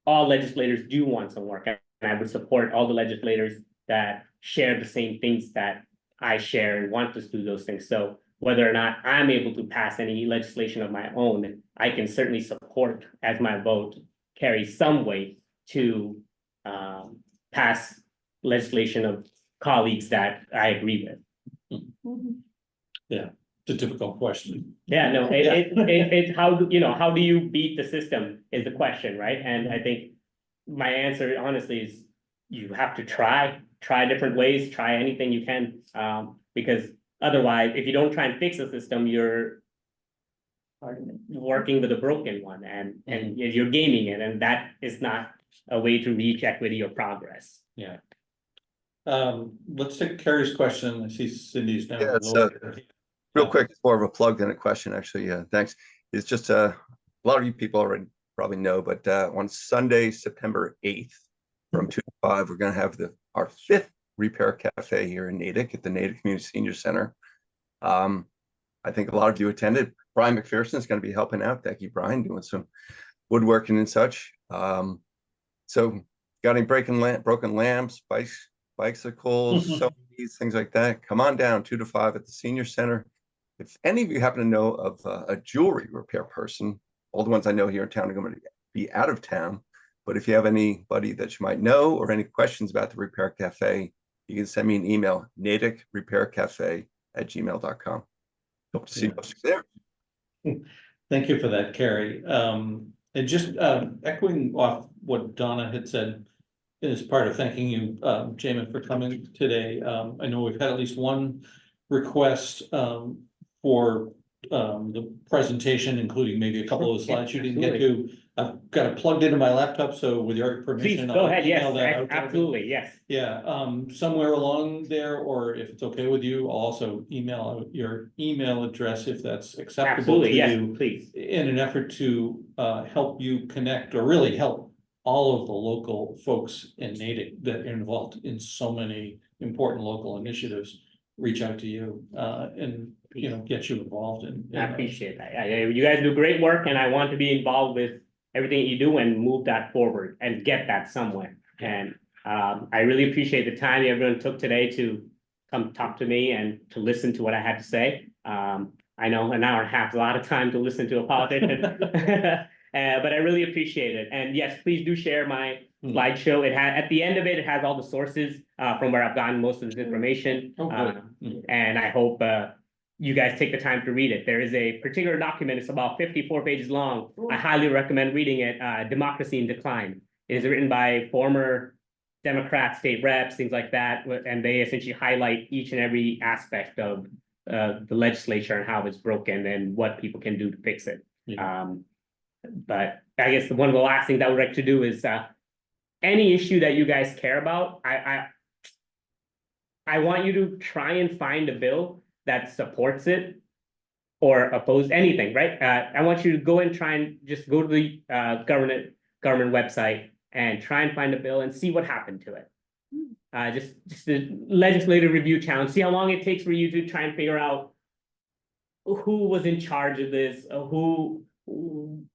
all legislators do want some work, and I would support all the legislators that share the same things that I share and want to do those things. So whether or not I'm able to pass any legislation of my own, I can certainly support as my vote carries some weight to pass legislation of colleagues that I agree with. Yeah, it's a difficult question. Yeah, no, it's how do you beat the system is the question, right? And I think my answer honestly is you have to try different ways, try anything you can, because otherwise, if you don't try and fix the system, you're working with a broken one and you're gaming it, and that is not a way to reach equity or progress. Yeah. Let's take Carrie's question. I see Cindy's now. Yeah, it's real quick, it's more of a plug than a question, actually. Thanks. It's just a lot of you people already probably know, but on Sunday, September 8th, from 2 to 5, we're going to have our 5th Repair Cafe here in Natick at the Natick Community Senior Center. I think a lot of you attended. Brian McPherson is going to be helping out. Thank you, Brian, doing some woodworking and such. So got any broken lamps, bicycles, so these things like that, come on down 2 to 5 at the Senior Center. If any of you happen to know of a jewelry repair person, all the ones I know here in town are going to be out of town. But if you have anybody that you might know or any questions about the Repair Cafe, you can send me an email, natickrepaircafe@gmail.com. Hope to see you there. Thank you for that, Carrie. And just echoing off what Donna had said, as part of thanking you, Jaymin, for coming today. I know we've had at least one request for the presentation, including maybe a couple of the slides you didn't get to. I've got it plugged into my laptop, so with your permission, Please, go ahead. Yes, email that out. absolutely, yes. Yeah, somewhere along there, or if it's okay with you, I'll also email out your email address if that's acceptable to you. Please. In an effort to help you connect, or really help all of the local folks in Natick that are involved in so many important local initiatives reach out to you. And get you involved in. I appreciate that. You guys do great work, and I want to be involved with everything you do and move that forward and get that somewhere. And I really appreciate the time everyone took today to come talk to me and to listen to what I had to say. I know an hour and a half is a lot of time to listen to a politician, but I really appreciate it. And yes, please do share my slideshow. It has, at the end of it, it has all the sources from where I've gotten most of this information. And I hope you guys take the time to read it. There is a particular document, it's about 54 pages long. I highly recommend reading it, Democracy in Decline. It is written by former Democrat state reps, things like that, and they essentially highlight each and every aspect of the legislature and how it's broken and what people can do to fix it. But I guess one of the last things I would like to do is any issue that you guys care about, I want you to try and find a bill that supports it or oppose anything, right? I want you to go and try and just go to the government website and try and find a bill and see what happened to it. Just the legislative review challenge, see how long it takes for you to try and figure out who was in charge of this,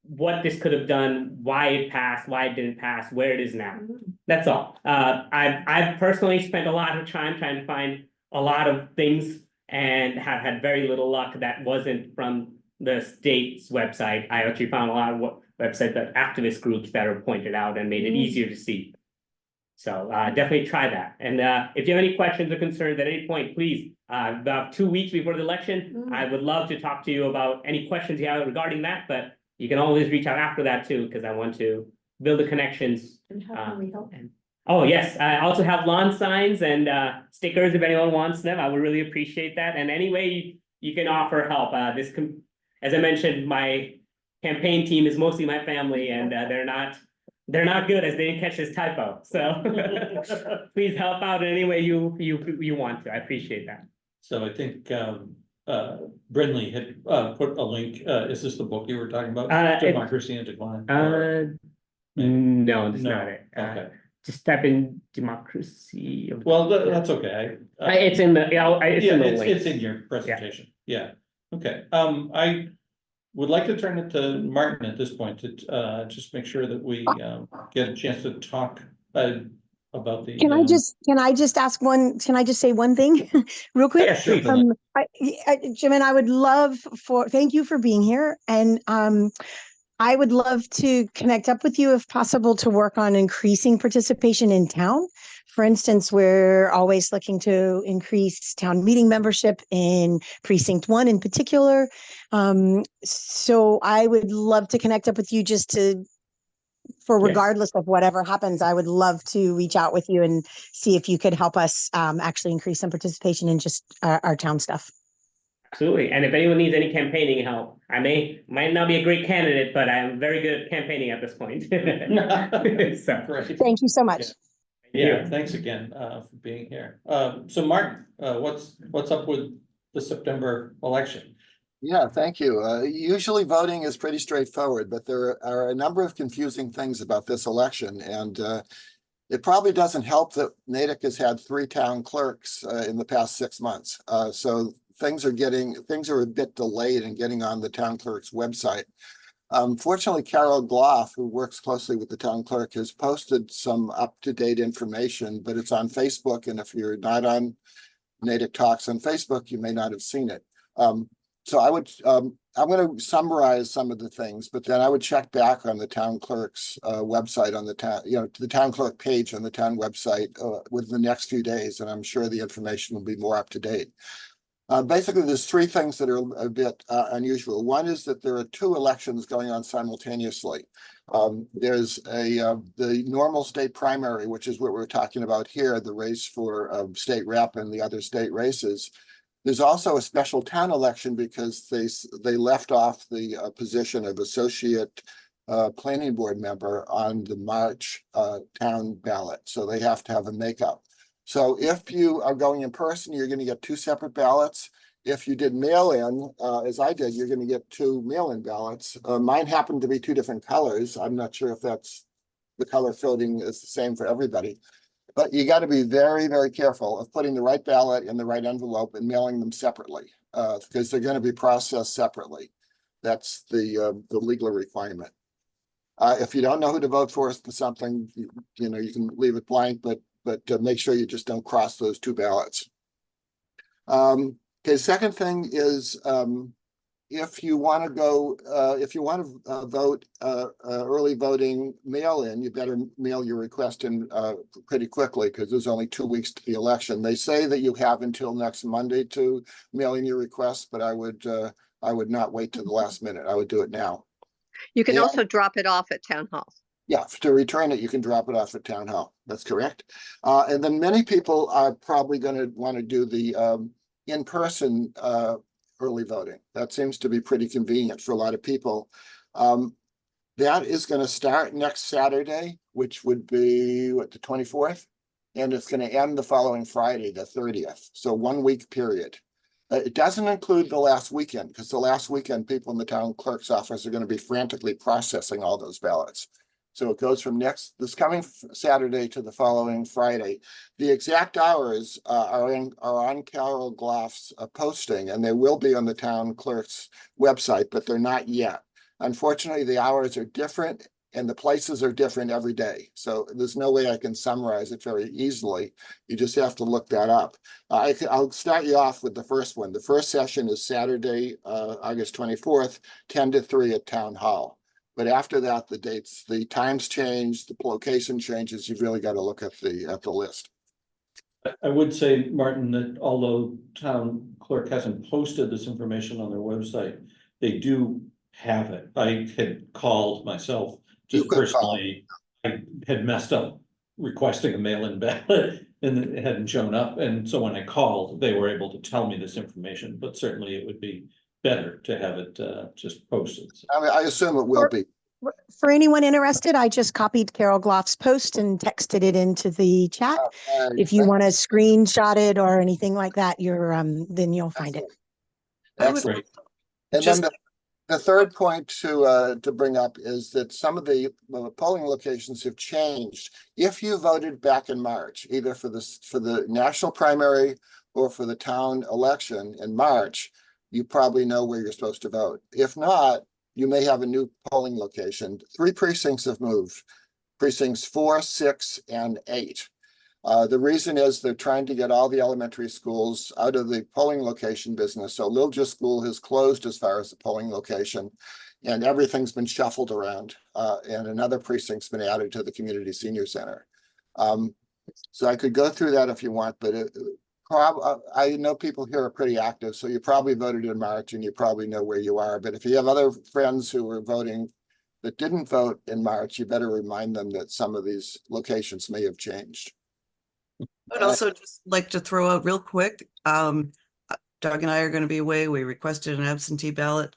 what this could have done, why it passed, why it didn't pass, where it is now. That's all. I've personally spent a lot of time trying to find a lot of things and have had very little luck that wasn't from the state's website. I actually found a lot of websites that activist groups that are pointed out and made it easier to see. So definitely try that. And if you have any questions or concerns at any point, please, about 2 weeks before the election, I would love to talk to you about any questions you have regarding that, but you can always reach out after that too, because I want to build the connections. And how can we help? Oh, yes, I also have lawn signs and stickers if anyone wants them. I would really appreciate that. And any way you can offer help. As I mentioned, my campaign team is mostly my family, and they're not good as they didn't catch this typo. So please help out in any way you want to. I appreciate that. So I think Brindley had put a link. Is this the book you were talking about? Democracy in Decline? No, that's not it. Okay. Just type in democracy. Well, that's okay. It's in the link. It's in your presentation. Yeah. Okay. I would like to turn it to Martin at this point to just make sure that we get a chance to talk about the. Can I just ask one? Can I just say one thing real quick? Yeah, sure. Jaymin, I would love thank you for being here, and I would love to connect up with you if possible to work on increasing participation in town. For instance, we're always looking to increase town meeting membership in precinct 1 in particular. So I would love to connect up with you just regardless of whatever happens, I would love to reach out with you and see if you could help us actually increase some participation in just our town stuff. Absolutely. And if anyone needs any campaigning help, I might not be a great candidate, but I'm very good at campaigning at this point. So, thank you so much. Yeah, thanks again for being here. So Martin, what's up with the September election? Yeah, thank you. Usually voting is pretty straightforward, but there are a number of confusing things about this election, and it probably doesn't help that Natick has had 3 town clerks in the past 6 months. So things are a bit delayed in getting on the town clerk's website. Fortunately, Carol Gloff, who works closely with the town clerk, has posted some up-to-date information, but it's on Facebook, and if you're not on Natick Talks on Facebook, you may not have seen it. So I'm going to summarize some of the things, but then I would check back on the town clerk's website on the town, the town clerk page on the town website within the next few days, and I'm sure the information will be more up to date. Basically, there's 3 things that are a bit unusual. One is that there are 2 elections going on simultaneously. There's the normal state primary, which is what we're talking about here, the race for state rep and the other state races. There's also a special town election because they left off the position of associate planning board member on the March town ballot. So they have to have a makeup. So if you are going in person, you're going to get 2 separate ballots. If you did mail-in, as I did, you're going to get 2 mail-in ballots. Mine happened to be 2 different colors. I'm not sure if that's the color coding is the same for everybody. But you got to be very, very careful of putting the right ballot in the right envelope and mailing them separately. because they're gonna be processed separately. That's the legal requirement. If you don't know who to vote for something, you know, you can leave it blank, but make sure you just don't cross those two ballots. Okay, second thing is, if you want to go, if you want to vote early voting mail-in, you better mail your request in pretty quickly, because there's only 2 weeks to the election. They say that you have until next Monday to mail in your request, but I would not wait to the last minute. I would do it now. You can Yeah. also drop it off at town hall. Yeah, to return it, you can drop it off at town hall. That's correct. And then many people are probably going to want to do the in-person early voting. That seems to be pretty convenient for a lot of people. That is going to start next Saturday, which would be what, the 24th, and it's going to end the following Friday, the 30th. So 1 week period. It doesn't include the last weekend, because the last weekend people in the town clerk's office are going to be frantically processing all those ballots. So it goes from this coming Saturday to the following Friday. The exact hours are on Carol Gloff's posting, and they will be on the town clerk's website, but they're not yet. Unfortunately, the hours are different and the places are different every day. So there's no way I can summarize it very easily. You just have to look that up. I'll start you off with the first one. The first session is Saturday, August 24th, 10 to 3 at Town Hall. But after that, the times change, the location changes. You've really got to look at the list. I would say, Martin, that although town clerk hasn't posted this information on their website, they do have it. I had called myself just personally. I had messed up requesting a mail-in ballot and it hadn't shown up. And so when I called, they were able to tell me this information, but certainly it would be better to have it just posted. I mean, I assume it will be. For anyone interested, I just copied Carol Gloff's post and texted it into the chat. If you want to screenshot it or anything like that, then you'll find it. That's great. And then the third point to bring up is that some of the polling locations have changed. If you voted back in March, either for the national primary or for the town election in March, you probably know where you're supposed to vote. If not, you may have a new polling location. 3 precincts have moved, precincts 4, 6, and 8. The reason is they're trying to get all the elementary schools out of the polling location business. So Littlejohn School has closed as far as the polling location, and everything's been shuffled around. And another precinct's been added to the community senior center. So I could go through that if you want, but I know people here are pretty active, so you probably voted in March and you probably know where you are. But if you have other friends who were voting that didn't vote in March, you better remind them that some of these locations may have changed. I'd also just like to throw out real quick, Doug and I are going to be away. We requested an absentee ballot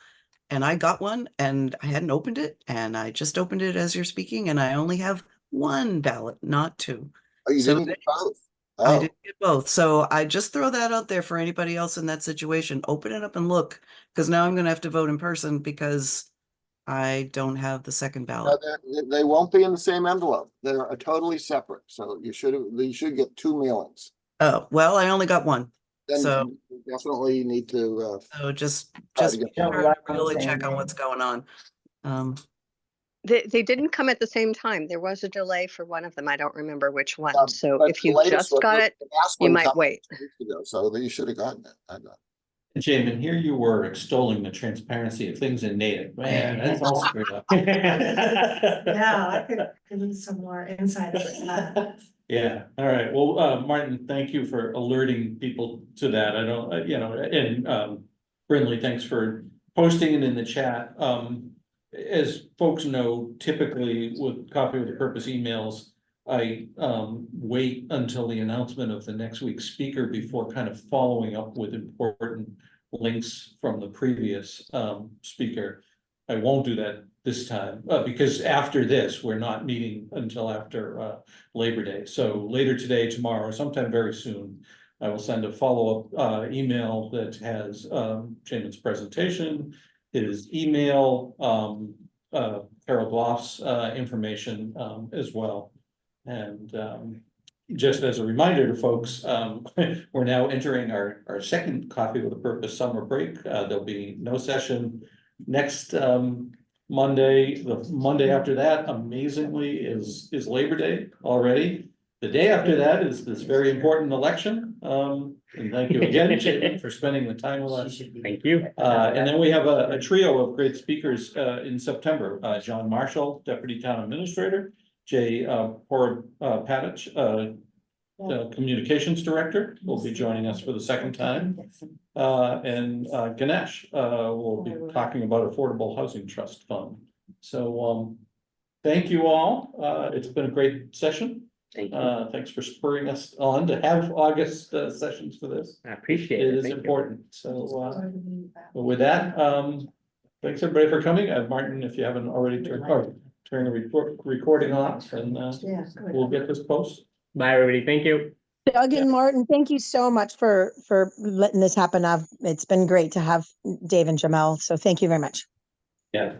and I got one and I hadn't opened it, and I just opened it as you're speaking, and I only have 1 ballot, not 2. Oh, you didn't get both? I didn't get both. So I just throw that out there for anybody else in that situation. Open it up and look, because now I'm going to have to vote in person because I don't have the second ballot. No, they won't be in the same envelope. They're totally separate. So you should get 2 mailings. Oh, well, I only got 1. Then So you definitely need to so just to be get sure to really check on what's going on. They didn't come at the same time. There was a delay for one of them. I don't remember which one. So but if the you latest just one, got it, the last you one might come wait. 2 weeks ago, so you should have gotten it. I know. Jaymin, here you were extolling the transparency of things in Natick. Man, that's all screwed up. Yeah, I could give you some more insight into that. Yeah, all right. Well, Martin, thank you for alerting people to that. I don't, and Brindley, thanks for posting it in the chat. As folks know, typically with Coffee with a Purpose emails, I wait until the announcement of the next week's speaker before kind of following up with important links from the previous speaker. I won't do that this time because after this, we're not meeting until after Labor Day. So later today, tomorrow, sometime very soon, I will send a follow-up email that has Jaymin's presentation, his email, Carol Gloff's information as well. And just as a reminder to folks, we're now entering our second Coffee with a Purpose summer break. There'll be no session next Monday. The Monday after that, amazingly, is Labor Day already. The day after that is this very important election. And thank you again, Jaymin, for spending the time with us. Thank you. And then we have a trio of great speakers in September. John Marshall, Deputy Town Administrator, Jay Patich, the Communications Director, will be joining us for the second time. And Ganesh will be talking about Affordable Housing Trust Fund. So thank you all. It's been a great session. Thank you. Thanks for spurring us on to have August sessions for this. I appreciate it. It is Thank you. important. So with that, thanks everybody for coming. Martin, if you haven't already turn the recording off, and we'll get this posted. Bye, everybody. Thank you. Doug and Martin, thank you so much for letting this happen. It's been great to have Dave and Jamel. So thank you very much. Yeah.